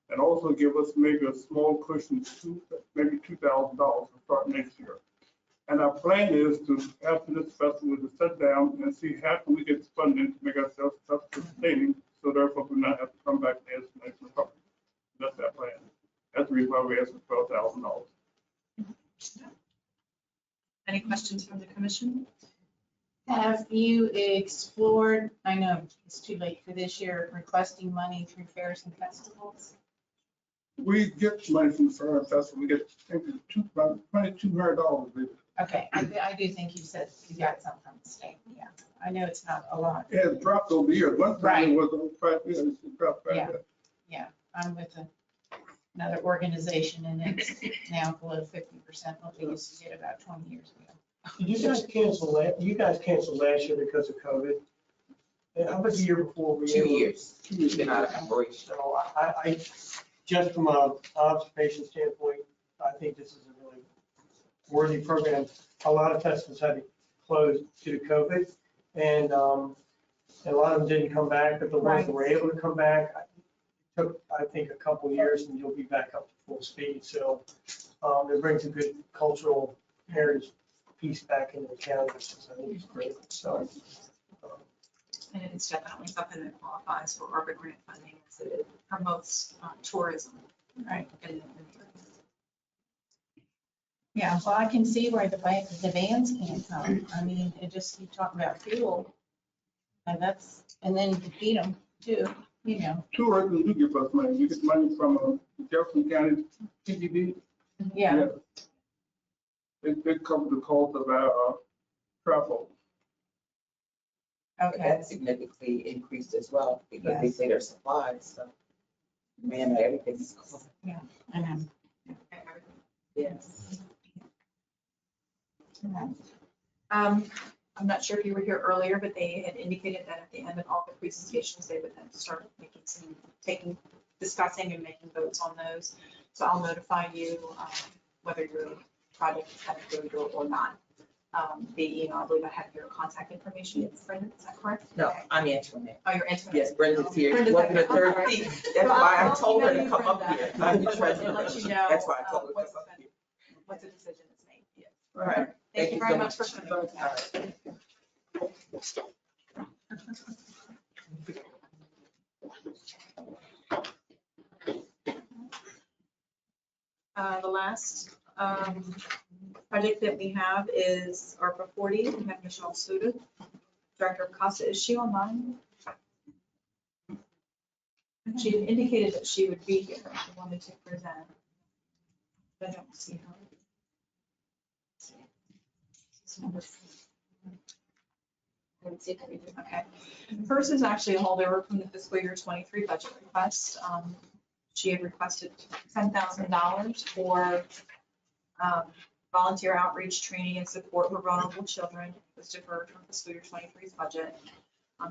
and also give us maybe a small cushion, maybe $2,000 to start next year. And our plan is to, after this festival, to sit down and see how can we get funding to make ourselves self-sustaining, so therefore we not have to come back and ask the next Republic. That's our plan. That's the reason why we asked for $12,000. Any questions from the commission? Have you explored, I know it's too late for this year, requesting money through fairs and festivals? We get money from the fair and festival. We get about $2,200. Okay, I do think you said you got some from the state. Yeah, I know it's not a lot. Yeah, it dropped over the years. One time it was it dropped right there. Yeah, I'm with another organization and it's now below 50% what we used to get about 20 years ago. Did you guys cancel last year because of COVID? And how about the year before? 2 years. It's been out of operation. So I just from an observation standpoint, I think this is a really worthy program. A lot of festivals had to close due to COVID, and a lot of them didn't come back, but the ones that were able to come back, took, I think, a couple of years and you'll be back up to full speed. So it brings a good cultural heritage piece back into the county, which is, I think is great. So And it's definitely something that qualifies for ARPA grant funding, as it promotes tourism. Right. And Yeah, well, I can see where the vans can't come. I mean, it just, you talk about fuel. And and then you can feed them too, you know. Tourism do give us money. We get money from Jefferson County TGD. Yeah, It covers the cost of our travel. But okay. that significantly increased as well because they say their supplies, so. Man, everything's, I know. yes. I'm not sure if you were here earlier, but they had indicated that at the end of all the presentations, they would then start discussing and making votes on those. So I'll notify you whether your project is kind of good or not. The email, I believe I have your contact information. Brendan, is that correct? No, I'm answering it. Oh, you're entering. Yes, Brenda's here. She Brenda's wasn't a okay. third. All right. That's why I I'll told her email to you, come up Brenda, here. I'm the and treasurer. let you know That's why I told her to once come up here. once the decision is made. Yes. All right. Thank you so very much for coming. All right. The last project that we have is ARPA 40. We have Michelle Suda, Director of CASA. Is she online? She had indicated that she would be here. She wanted to present. I don't see her. Okay. First is actually a holdover from the fiscal year 23 budget request. She had requested $10,000 for volunteer outreach, training, and support for vulnerable children. It was deferred from fiscal year 23's budget.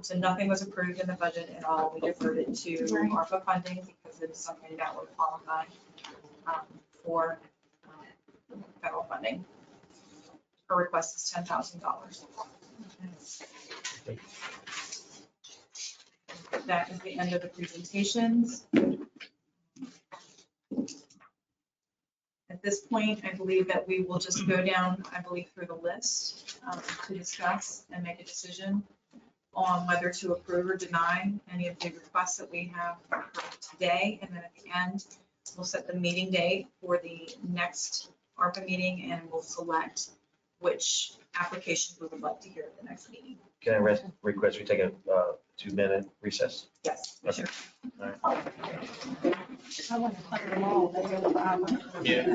So nothing was approved in the budget at all. We deferred it to ARPA funding because it is something that would qualify for federal funding. Her request is $10,000. That is the end of the presentations. At this point, I believe that we will just go down, through the list to discuss and make a decision on whether to approve or deny any of the requests that we have today. And then at the end, we'll set the meeting date for the next ARPA meeting and we'll select which applications we would like to hear at the next meeting. Can I request we take a 2-minute recess? Yes, Okay. sure. All right. I want to cover them all. That's the problem. Yeah.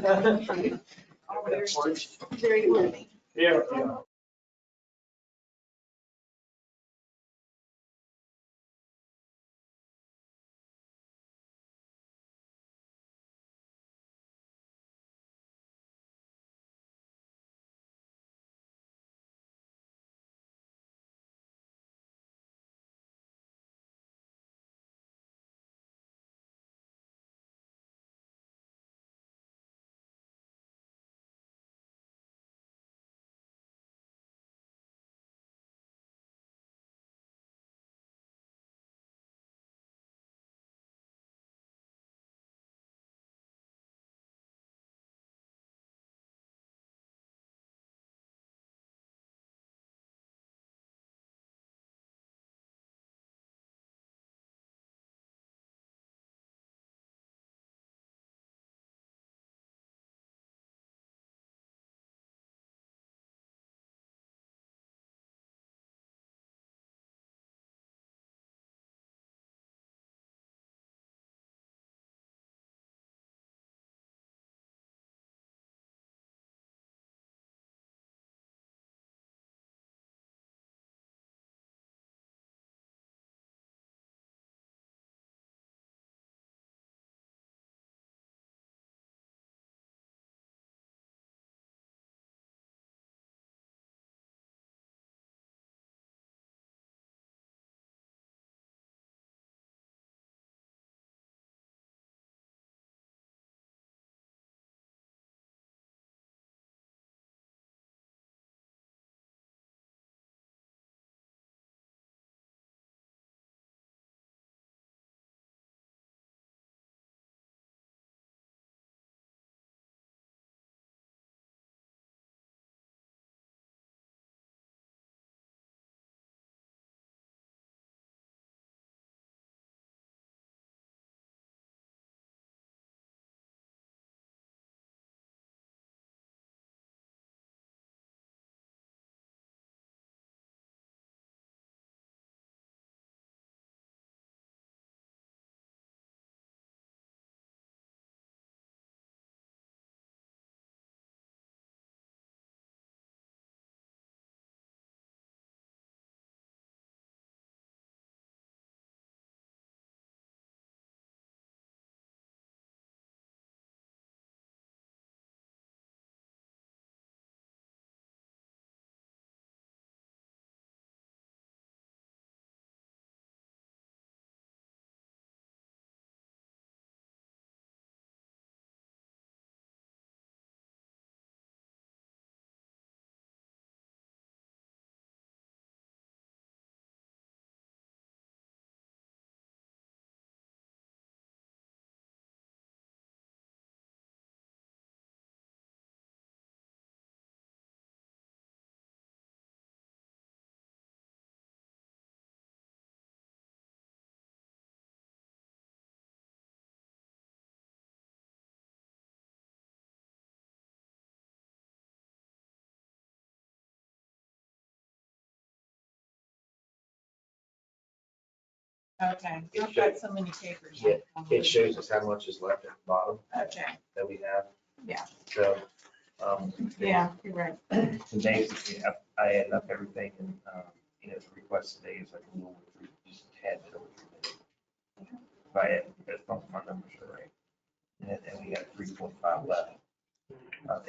Oh, very worthy. Yeah. Okay, I've got so many papers. Yeah, it shows us how much is left at the bottom Okay, that we have. Yeah. So, yeah, you're right. so basically, I added up everything and, the request today is like a little, just a tad bit over 3 million. If I add, if my numbers are right. And we got 3.5 left.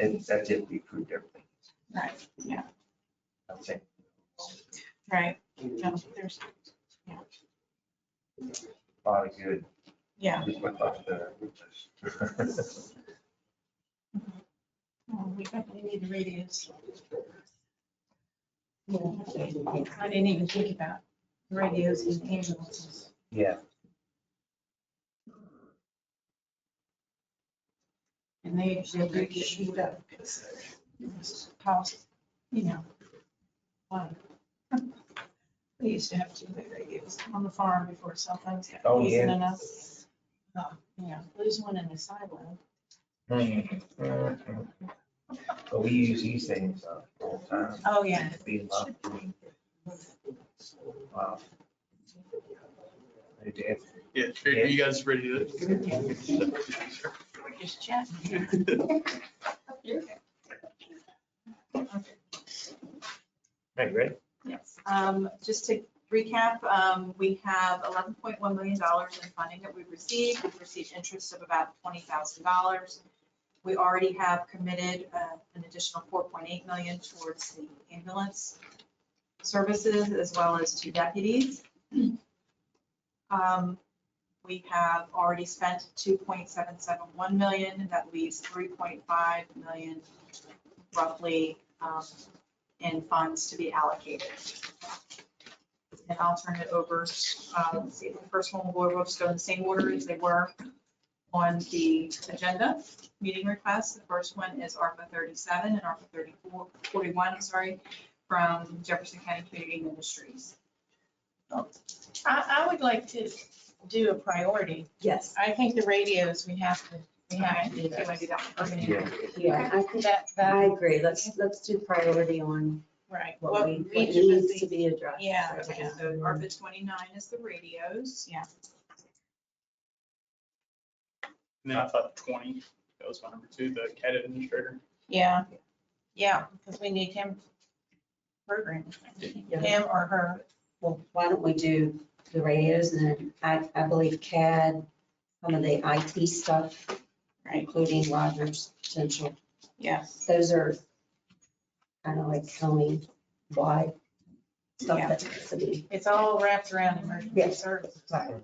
And that's if we approved everything. Right, yeah, I'm saying. right. No, there's, A lot of good. yeah. Just went up there. Oh, we definitely need the radios. I didn't even think about radios and ambulances. Yeah. And they do get beat up because it's cost, fun. We used to have 2-way radios on the farm before cell phones got Oh, decent yeah. enough. Lose one in the silo. But we use these things all the time. Oh, yeah. Be a lot. Wow. Yeah, are you guys ready to? We're just chatting. Hey, Greg? Yes, just to recap, we have $11.1 million in funding that we've received. We've received interest of about $20,000. We already have committed an additional $4.8 million towards the ambulance services as well as 2 deputies. We have already spent 2.771 million. That leaves 3.5 million roughly in funds to be allocated. And I'll turn it over. Let's see, the first one we'll just go in the same order as they were on the agenda. Meeting requests. The first one is ARPA 37 and ARPA 41, from Jefferson County Community Ministries. I would like to do a priority. Yes. I think the radios, we have to do You want to that. do that one first? Yeah. Yeah, I think I agree. Let's do priority on Right. what Each needs of to the- be addressed. Yeah. Okay, so ARPA 29 is the radios. Yeah. And then I thought 20, that was my number 2, the CAD administrator. Yeah, because we need him programmed, him or her. Well, why don't we do the radios and then I believe CAD, some of the IT stuff, including Rogers potential. Yes. Those are kind of like county-wide stuff Yeah. that has to be. It's all wrapped around emergency Yes. services. Right.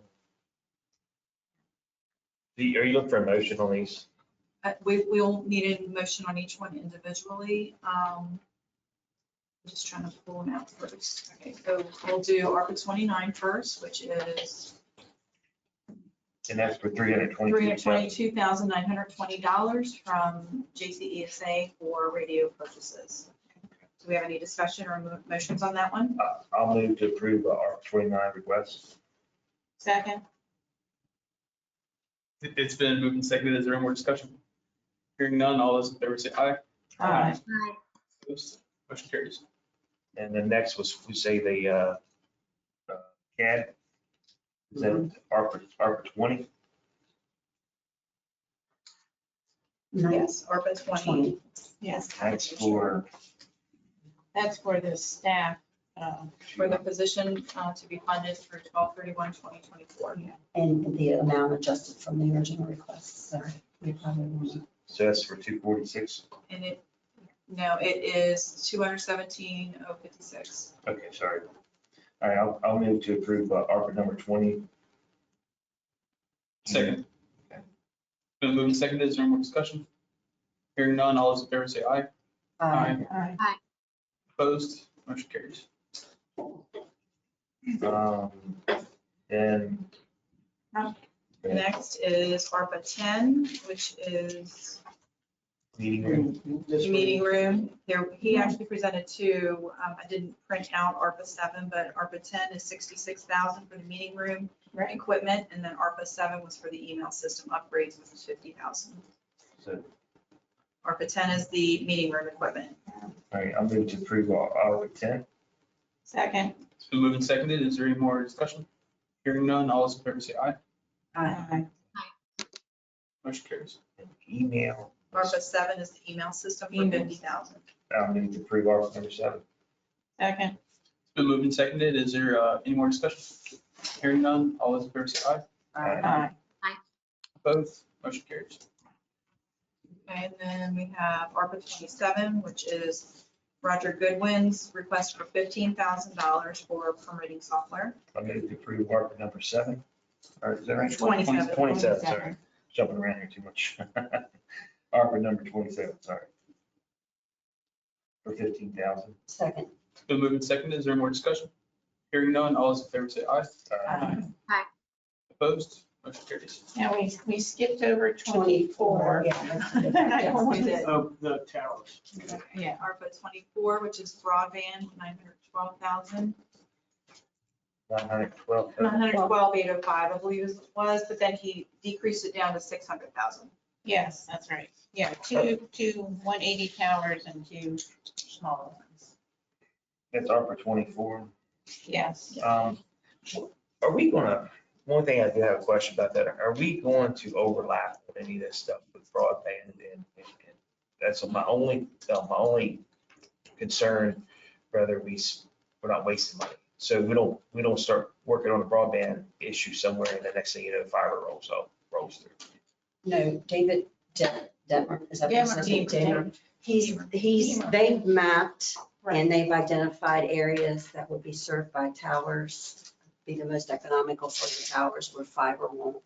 Are you looking for a motion on these? We'll need a motion on each one individually. I'm just trying to pull them out first. Okay, so we'll do ARPA 29 first, which is And that's for $322,000. $322,920 from JCESA for radio purchases. Do we have any discussion or motions on that one? I'll move to approve our 29 requests. Second. It's been moved and seconded. Is there any more discussion? Hearing none, all those in favor say aye. Aye. Opposed? Motion carries. And then next was, we say the CAD. Is that ARPA 20? Yes, ARPA 20. Yes. That's for, That's for the staff. For the position to be funded through 12/31/2024. And the amount adjusted from the original request, so we probably want to. so that's for 246? And it is 217,056. Okay, sorry. All right, I'll move to approve ARPA number 20. Second. Okay. Been moved and seconded. Is there any more discussion? Hearing none, all those in favor say aye. Aye. Opposed? Motion carries. And. Next is ARPA 10, which is Meeting room. the meeting room. There, he actually presented 2. I didn't print out ARPA 7, but ARPA 10 is 66,000 for the meeting room equipment, and then ARPA 7 was for the email system upgrades, which is 50,000. So, ARPA 10 is the meeting room equipment. all right, I'm moving to approve ARPA 10. Second. It's been moved and seconded. Is there any more discussion? Hearing none, all those in favor say aye. Aye. Motion carries. Email, ARPA 7 is the email system for 50,000. I'll move to approve ARPA number 7. Second. It's been moved and seconded. Is there any more discussion? Hearing none, all those in favor say aye. Aye. Opposed? Motion carries. Okay, and then we have ARPA 27, which is Roger Goodwin's request for $15,000 for permitting software. I'll move to approve ARPA number 7. Or is that right? 27. 27, sorry. Jumping around here too much. ARPA number 27, sorry. For 15,000. Second. It's been moved and seconded. Is there more discussion? Hearing none, all those in favor say aye. Aye. Opposed? Motion carries. Now, we skipped over 24. Yeah. I wanted to- Of the towers. Yeah. ARPA 24, which is broadband, 912,000. 912. 912,805, I believe it was, but then he decreased it down to 600,000. Yes, that's right. Yeah, two 180 towers and two smaller ones. That's ARPA 24. Yes. Are we gonna, one thing I do have a question about that, are we going to overlap with any of this stuff with broadband? And that's my only concern, whether we're not wasting money. So we don't start working on the broadband issue somewhere and the next thing you know, fiber rolls through. No, David Detmer, is that what his name? Detmer. They've mapped Right. and they've identified areas that would be served by towers, be the most economical for the towers where fiber won't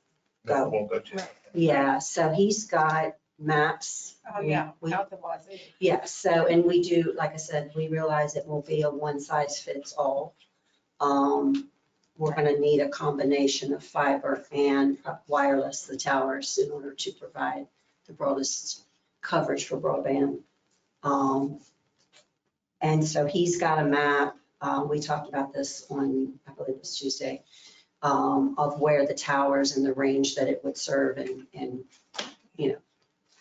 That go. won't go to. Right. Yeah, so he's got maps. Oh, yeah. We- Out the wazoo. Yeah, so, and we do, like I said, we realize it will be a one size fits all. We're gonna need a combination of fiber and wireless, the towers, in order to provide the broadest coverage for broadband. And so he's got a map, we talked about this on, I believe it was Tuesday, of where the towers and the range that it would serve and, you know,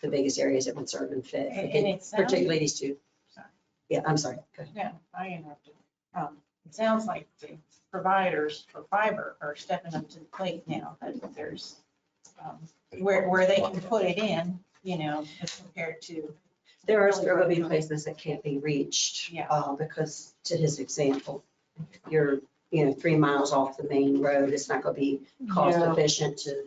the biggest areas it would serve and fit. And it sounds- Particularly these two. Sorry. Yeah, I'm sorry. Go ahead. Yeah, I interrupted. It sounds like the providers for fiber are stepping up to the plate now, that there's, where they can put it in, you know, as compared to. There are still going to be places that can't be reached. Yeah. Because to his example, you're, 3 miles off the main road, it's not going to be cost Yeah. efficient to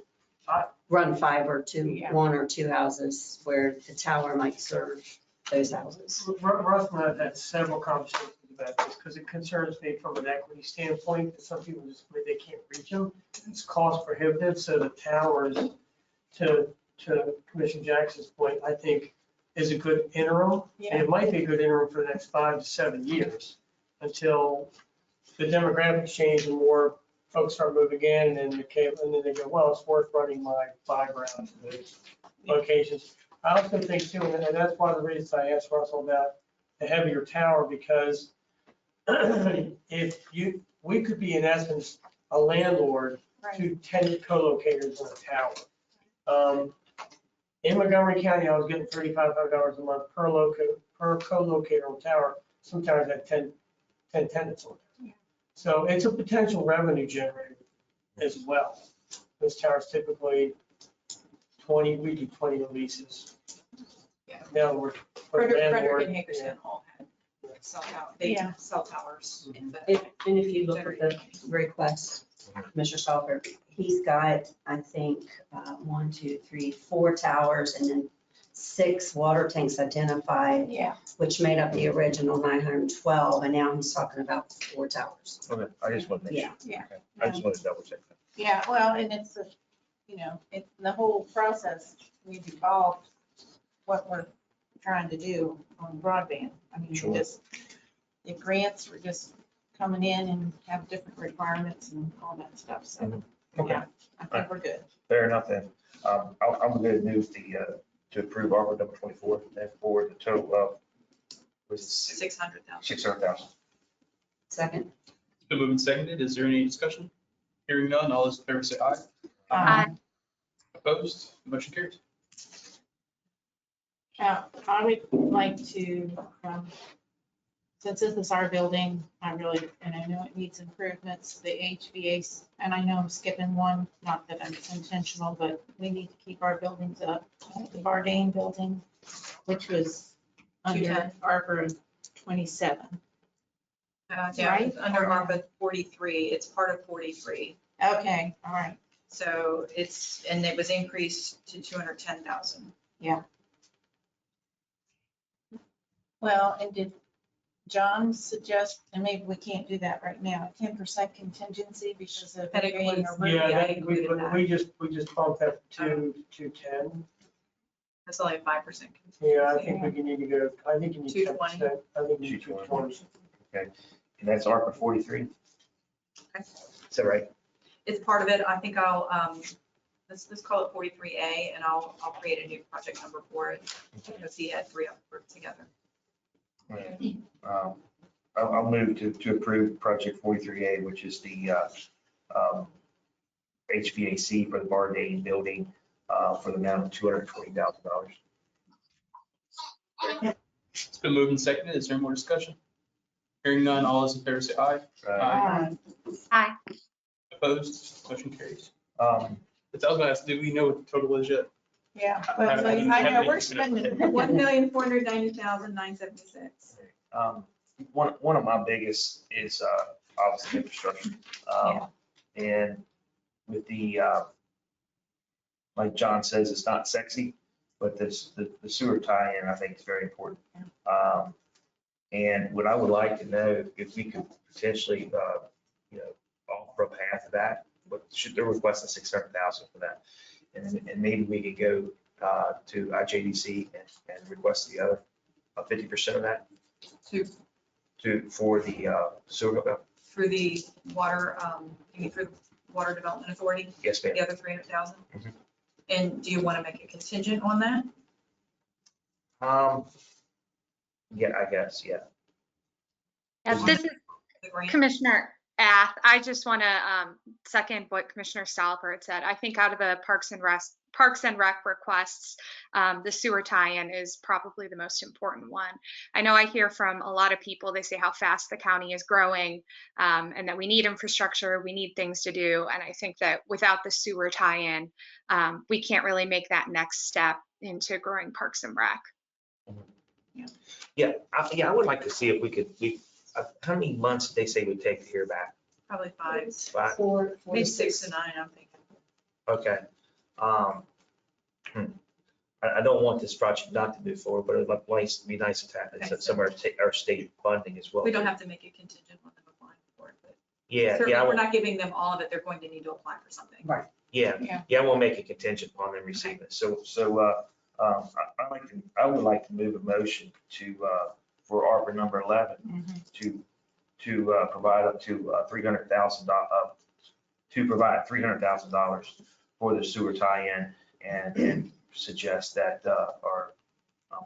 run fiber to Yeah. one or two houses where the tower might serve those houses. Russ and I have had several conversations about this because it concerns me from an equity standpoint that some people just, they can't reach them. It's cost prohibitive, so the towers, to Commissioner Jackson's point, I think is a good interim. And it might be a good interim for the next 5 to 7 years until the demographics change and more folks start moving in and then the cable, and then they go, well, it's worth running my fiber out to those locations. I also think too, and that's one of the reasons I asked Russell about the heavier tower, because we could be in essence a landlord to 10 co-locators in a tower. In Montgomery County, I was getting $3,500 a month per co-locator on tower. Sometimes I had 10 tenants on there. So it's a potential revenue generator as well. Those towers typically 20, we do 20 leases. Yeah. Now we're. Frederick and Hagerstown all had cell tower, they Yeah. cell towers. in the- And if you look at the request, Mr. Stalker, he's got, I think, 1, 2, 3, 4 towers and then 6 water tanks identified, Yeah. which made up the original 912, and now he's talking about 4 towers. Okay, I just want to make sure. Yeah. Okay. I just want to double check that. Yeah, well, and it's, the whole process, we've evolved what we're trying to do on broadband. I mean, Sure. the grants were just coming in and have different requirements and all that stuff, so, Okay, yeah, I think we're good. fair enough then. I'm going to move to approve ARPA number 24 and for the total of, was it 600,000. 600,000? Second. It's been moved and seconded. Is there any discussion? Hearing none, all those in favor say aye. Aye. Opposed? Motion carries. Now, I would like to since this is our building, I really, and I know it needs improvements, the HVAC, and I know I'm skipping one, not that it's intentional, but we need to keep our buildings up. The Bardane building, which was under 210. ARPA 27. Yeah, Right? it's under ARPA 43. It's part of 43. Okay, all right. So it's, and it was increased to 210,000. Well, and did John suggest, and maybe we can't do that right now, a 10% contingency because of. That includes- Yeah, I that, included that. we just bumped that to 10. That's only a 5%. Yeah, I think we need to go, I think you need 220. 10%. I think you need 220. Okay, and that's ARPA 43? Okay. Is that right? It's part of it. I think I'll, let's call it 43A, and I'll create a new project number for it, because he had 3 of them grouped together. I'll move to approve project 43A, which is the HVAC for the Bardane building for the amount of $220,000. It's been moved and seconded. Is there more discussion? Hearing none, all those in favor say aye. Aye. Opposed? Motion carries. Um, But I was gonna ask, do we know what the total is yet? Yeah, but I know we're spending. 1,490,976. One of my biggest is obviously infrastructure. And with the, like John says, it's not sexy, but the sewer tie-in, I think is very important. And what I would like to know, if we could potentially, offer up half of that, but they're requesting 600,000 for that. And maybe we could go to IJDC and request the other 50% of that for the sewer hookup. Through the water, you mean through the Water Development Authority, Yes, ma'am. the other 300,000? Mhm. And do you want to make a contingent on that? Yeah, I guess, yeah. This is The grant? Commissioner Ath. I just want to second what Commissioner Salford said. I think out of the Parks and Rec requests, the sewer tie-in is probably the most important one. I know I hear from a lot of people, they say how fast the county is growing, and that we need infrastructure, we need things to do. And I think that without the sewer tie-in, we can't really make that next step into growing Parks and Rec. Yeah, I would like to see if we could, how many months did they say would take to hear back? Probably 5, 5? maybe 6 to 9, I'm thinking. Okay. I don't want this project not to move forward, but it'd be nice to have some of our state funding as well. We don't have to make a contingent on them applying for it, but Yeah, certainly yeah, we're not giving them all of it. They're going to need to apply for something. Right. yeah, I won't make a contingent upon them receiving it. I would like to move a motion for ARPA number 11 to provide up to $300,000, to provide $300,000 for the sewer tie-in and suggest that our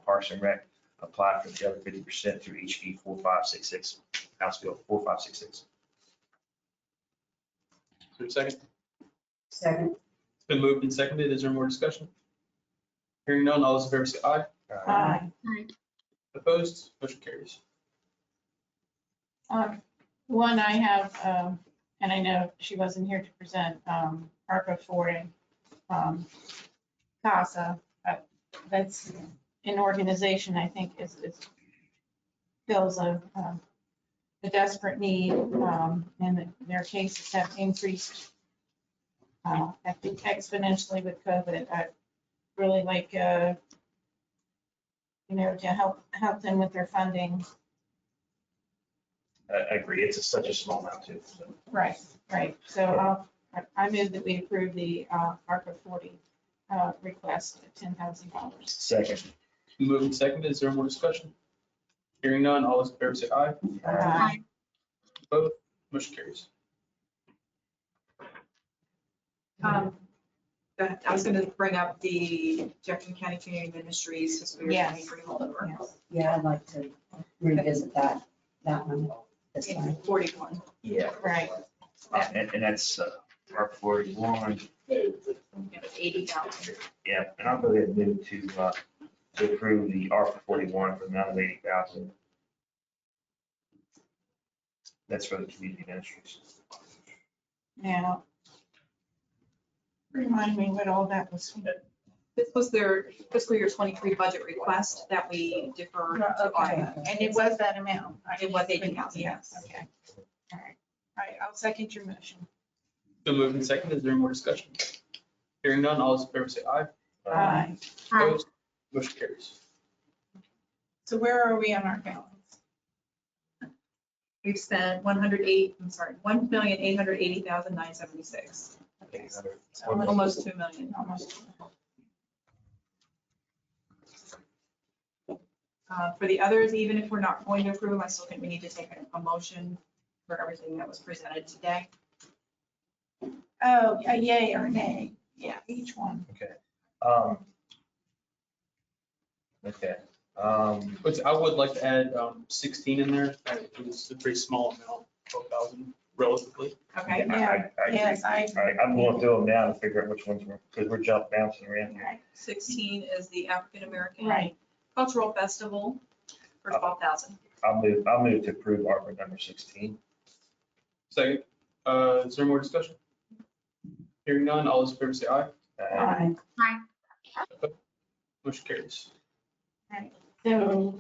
Parks and Rec apply for the other 50% through HB 4566, House Bill 4566. Is there a second? Second. It's been moved and seconded. Is there more discussion? Hearing none, all those in favor say aye. Aye. Opposed? Motion carries. One I have, and I know she wasn't here to present, ARPA for CASA. That's an organization I think fills a desperate need, and their cases have increased, I think exponentially with COVID. I'd really like, to help them with their funding. I agree. It's such a small amount too. So. Right. So I move that we approve the ARPA 40 request at $10,000. Second. Moved and seconded. Is there more discussion? Hearing none, all those in favor say aye. Aye. Opposed? Motion carries. Go ahead. I was going to bring up the Jefferson County Community Ministries fiscal year 23 holdover. Yeah, I'd like to revisit that one this time. 41. Yeah. Right. And that's ARPA 41. It was 80,000. Yeah, and I'll go ahead and move to approve the ARPA 41 for the amount of 80,000. That's for the community ministries. Now, remind me what all that was. This was their fiscal year 23 budget request that we deferred to Okay, ARPA. and it was that amount. It was 18,000, yes. Okay. All right. All right, I'll second your motion. So moved and seconded. Is there any more discussion? Hearing none, all those in favor say aye. Aye. Opposed? Motion carries. So where are we on our balance? We've spent 1,880,976. Almost 2 million. Almost. For the others, even if we're not going to approve them, I still think we need to take a motion for everything that was presented today. Oh, a yay or nay? Yeah, each one. Okay. But I would like to add 16 in there. It was a pretty small amount, 12,000 relatively. Okay. Yeah, yes, I. All right, I'm going through them now to figure out which ones were, because we're bouncing around here. Right. 16 is the African American Right. Cultural Festival for 12,000. I'll move to approve ARPA number 16. Second, is there more discussion? Hearing none, all those in favor say aye. Aye. Motion carries. Right. So,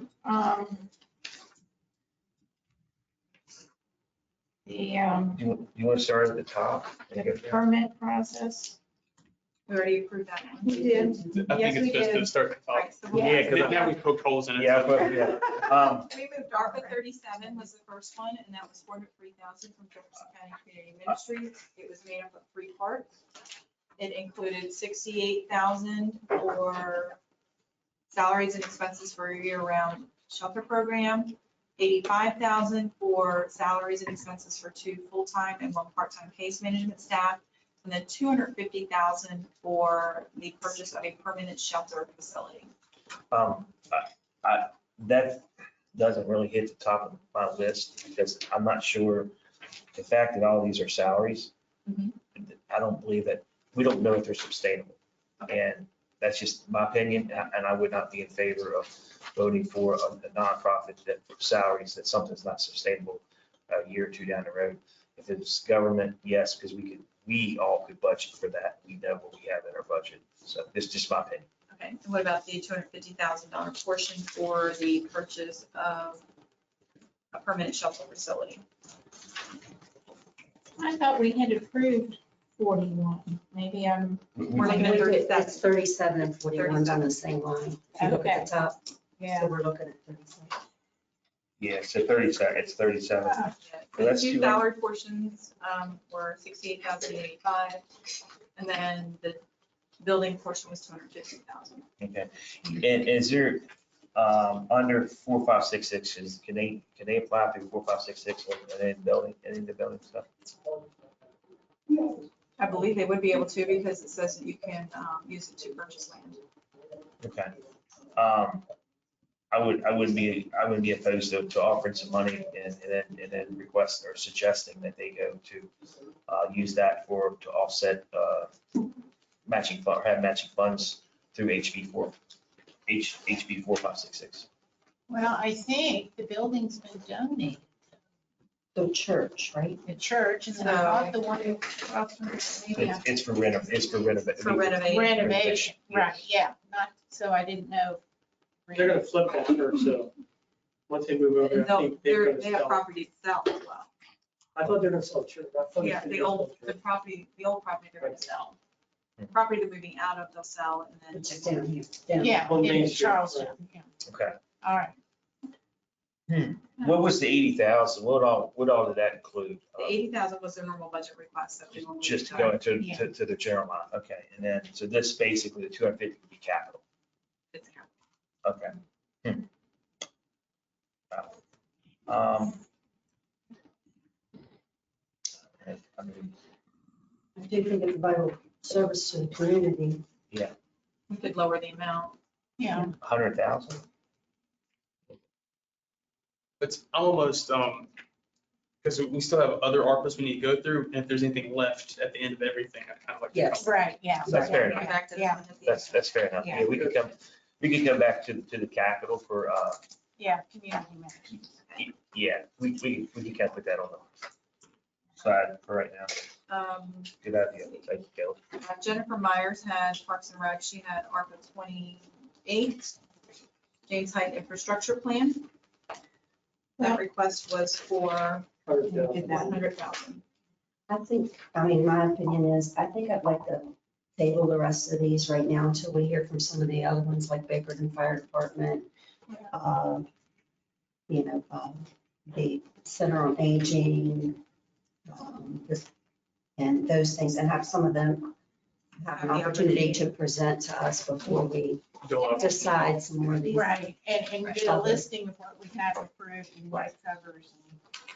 You want to start at the top? and go the down? permit process. We already approved that one. We did. I Yes, think we it's best to did. start at the top. Right, so we'll- Yeah, 'cause Now we poked holes in it. Yeah, but, yeah. We moved ARPA 37 was the first one, and that was 403,000 from Jefferson County Community Ministries. It was made up of 3 parts. It included 68,000 for salaries and expenses for a year-round shelter program, 85,000 for salaries and expenses for 2 full-time and 1 part-time case management staff, and then 250,000 for the purchase of a permanent shelter facility. That doesn't really hit the top of my list because I'm not sure, the fact that all these are salaries, Mhm. I don't believe that, we don't know if they're sustainable. And that's just my opinion, and I would not be in favor of voting for a nonprofit that for salaries, that something's not sustainable a year or 2 down the road. If it's government, yes, because we all could budget for that. We know what we have in our budget. So it's just my opinion. Okay, and what about the $250,000 portion for the purchase of a permanent shelter facility? I thought we had approved 41. Maybe I'm, We're looking at 37. It's 37 and 41 on the same line. If you look at the top, yeah. so we're looking at 37. Yeah, so 37, it's 37. Yeah, So The that's 2 too- salary portions were 68,085, and then the building portion was 250,000. Okay. And is there, under 4566, can they apply through 4566 and in the building stuff? I believe they would be able to because it says that you can use it to purchase land. Okay. I wouldn't be opposed to offering some money and then request or suggesting that they go to use that to offset matching funds through HB 4566. Well, I think the building's been donated The church, right? to the church, and then I thought the one across from maybe It's for renovation. For renovation. renovation, right, yeah, not, so I didn't know. They're gonna flip that church, so once they move over, And I they'll, think they're gonna they have sell. property to sell as well. I thought they were gonna sell church. I thought Yeah, they the were old, gonna sell the church. property, the old property they're gonna sell. The property they're moving out of, they'll sell and then. Which is down here, down. Yeah, On Main in Street, Charleston, yeah, Okay. all right. What was the 80,000? What all did that include? The 80,000 was their normal budget request that we normally. Just to do. go into Yeah. to the general line, okay, and then, so this basically, the 250 would be capital, It's capital. okay. Um, I mean, I do think it's a vital service to the community. We could lower the amount. Yeah, 100,000, It's almost, because we still have other ARPAs we need to go through, and if there's anything left at the end of everything, I kind of like. to Yes. cover. right, yeah. That's fair Go enough. back to the Yeah. one at the That's end. fair enough, Yeah. yeah, we could come back to the capital for Yeah, community management. Yeah, we can kind of put that on the side for right now. Good idea. Thank you, Kelly. Jennifer Myers had Parks and Rec, she had ARPA 28, James Height Infrastructure Plan. That request was for 100,000. I think, I mean, my opinion is, I think I'd like to table the rest of these right now until we hear from some of the other ones like Bakerton Fire Department. The Center on Aging, and those things, and have some of them have an opportunity to present to us before we decide some more of these. Right, and get a listing of what we have approved and what it covers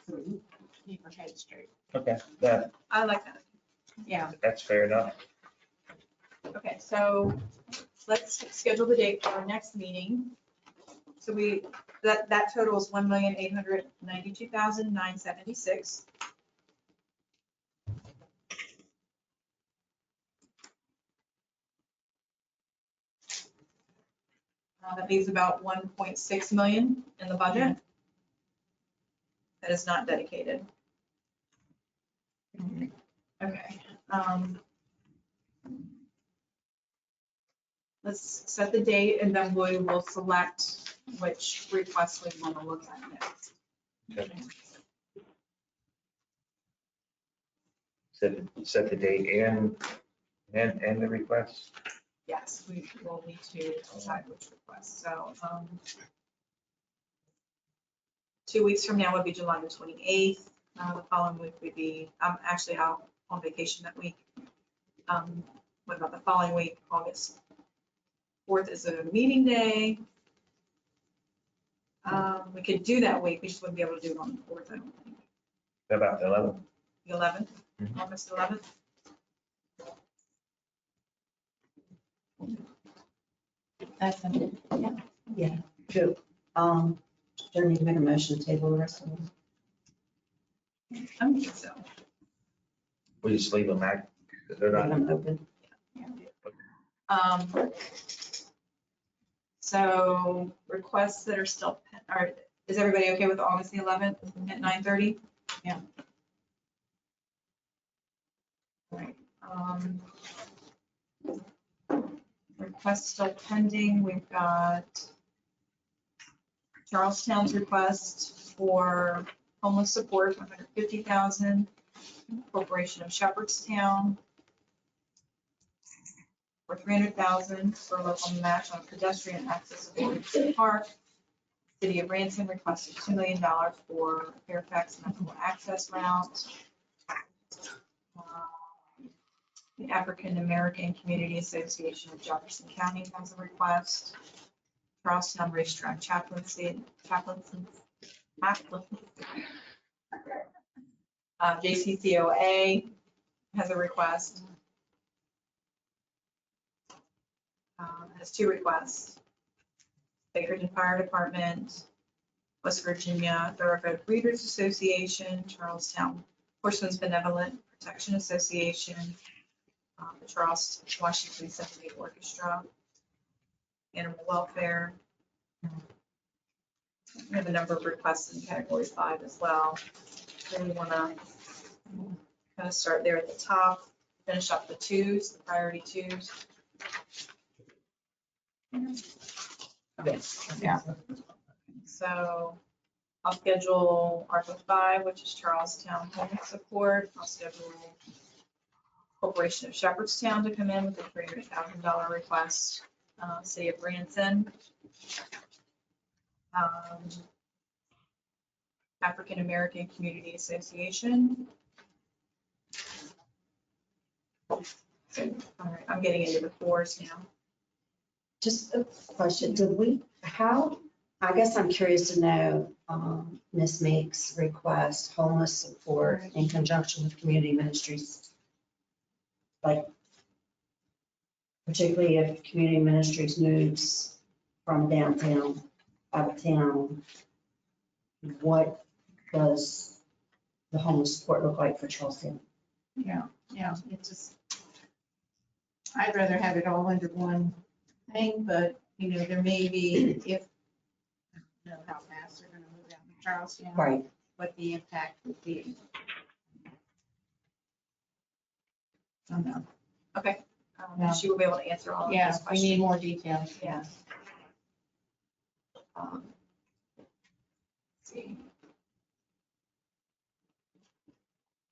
and keep our head straight. Okay, I like that. Yeah. that's fair enough. Okay, so let's schedule the date for our next meeting. So that total is 1,892,976. That leaves about 1.6 million in the budget. That is not dedicated. Okay. Let's set the date and then we will select which requests we want to look at next. Okay. Set the date and the request. Yes, we will need to decide which request. So 2 weeks from now would be July the 28th. The following week would be, I'm actually out on vacation that week. What about the following week? August 4th is a meeting day. We could do that week, we just wouldn't be able to do it on the 4th, I don't think. How about the 11th? The 11th, Mhm. August 11th. That's something. Yeah, true. Do I need to make a motion to table the rest of them? I don't think so. We just leave them out. They're Leave not, them open. So requests that are still, is everybody okay with August the 11th at 9:30? Yeah. All right. Requests still pending. We've got Charlestown's request for homeless support, 150,000. Corporation of Shepherdstown for 300,000 for local match on pedestrian accessibility to the park. City of Ransom requested $2 million for Fairfax Medical Access Route. The African American Community Association of Jefferson County has a request. Charlestown Racetrack Chaplaincy. JCCOA has a request. Has 2 requests. Bakerton Fire Department, West Virginia Thoroughbred Breeders Association, Charlestown Horsemen's Benevolent Protection Association, the Charleston Washington Symphony Orchestra, Animal Welfare. We have a number of requests in category 5 as well. So we want to kind of start there at the top, finish up the 2s, the priority 2s. Yeah. So I'll schedule ARPA 5, which is Charlestown Homeless Support. I'll schedule Corporation of Shepherdstown to come in with a $300,000 request. City of Branson. African American Community Association. All right, I'm getting into the 4s now. Just a question, I guess I'm curious to know, Ms. Meek's request, homeless support in conjunction with community ministries. Like, particularly if community ministries moves from downtown, out of town, what does the homeless support look like for Charlestown? Yeah, it just, I'd rather have it all under one thing, but, there may be, if know how fast they're gonna move out in Charlestown. Right. What the impact would be. I don't know. Okay. Yeah. She will be able to answer all of Yeah, those we questions. need more details. Yeah. Let's see.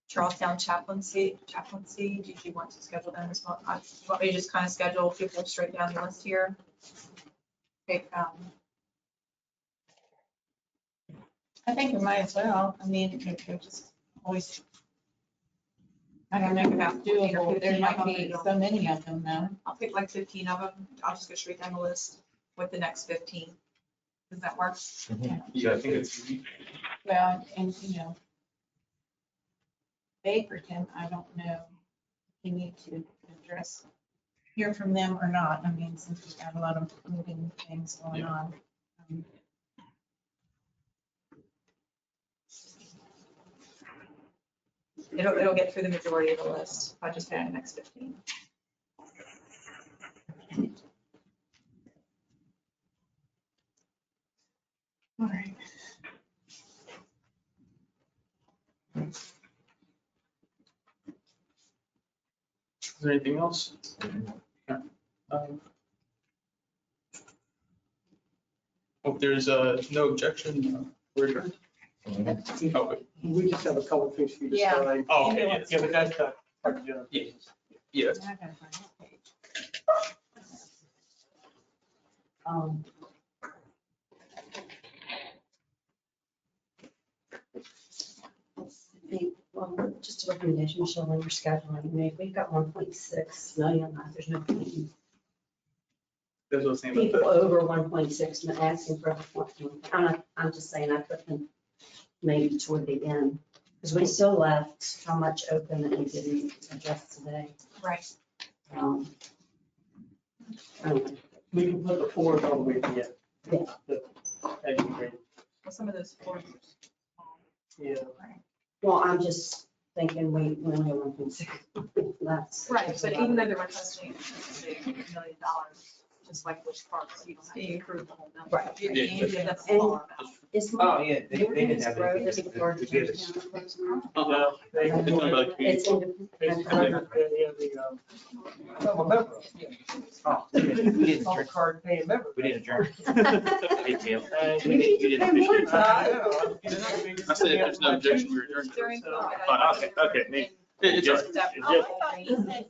Charlestown chaplaincy, did you want to schedule them as well? You want me to just kind of schedule people straight down the list here? Okay, I think we might as well. I mean, they're just always, I don't know about doable. There might be so many of them though. I'll pick like 15 of them. I'll just go straight down the list with the next 15. Does that work? Yeah, I think it's, Well, and you know, Bakerton, I don't know, you need to address, hear from them or not. I mean, since we've got a lot of moving things going on. It'll get through the majority of the list if I just pick the next 15. All right. is there anything else? If there's no objection, we're adjourned. Oh, wait. We just have a couple things for you to Yeah. sign. Oh, okay, yes. Yeah, but that's not part of the general business. Yes. I gotta find that page. Well, just a recommendation, Michelle, when you're scheduling, I mean, if we've got 1.6 million left, there's no point in That's what I'm saying. people over 1.6 and asking for, I'm just saying, I put them maybe toward the end, because we still left how much open that we didn't address today. Right. Anyway, We can put the forward all the way to the end. Yeah. As you read. Well, some of those forms are small. Yeah. Well, I'm just thinking we only have 1.6. That's. Right, but even though they're requesting $1 million, just like which parks, you don't have to approve the whole number. Right. Yeah, that's a smaller amount. It's Oh, not. yeah, they didn't have Grove anything. is the part of to give the us. town. No, they- It's not about community. It's independent. I'm a member. Oh, we didn't All adjourn. card paying member. We didn't adjourn. Hey, Tim. And You didn't officially. I said if there's no objection, we're adjourned. During COVID, Oh, okay, okay, I- me. It's all right. That- It's just- I thought you said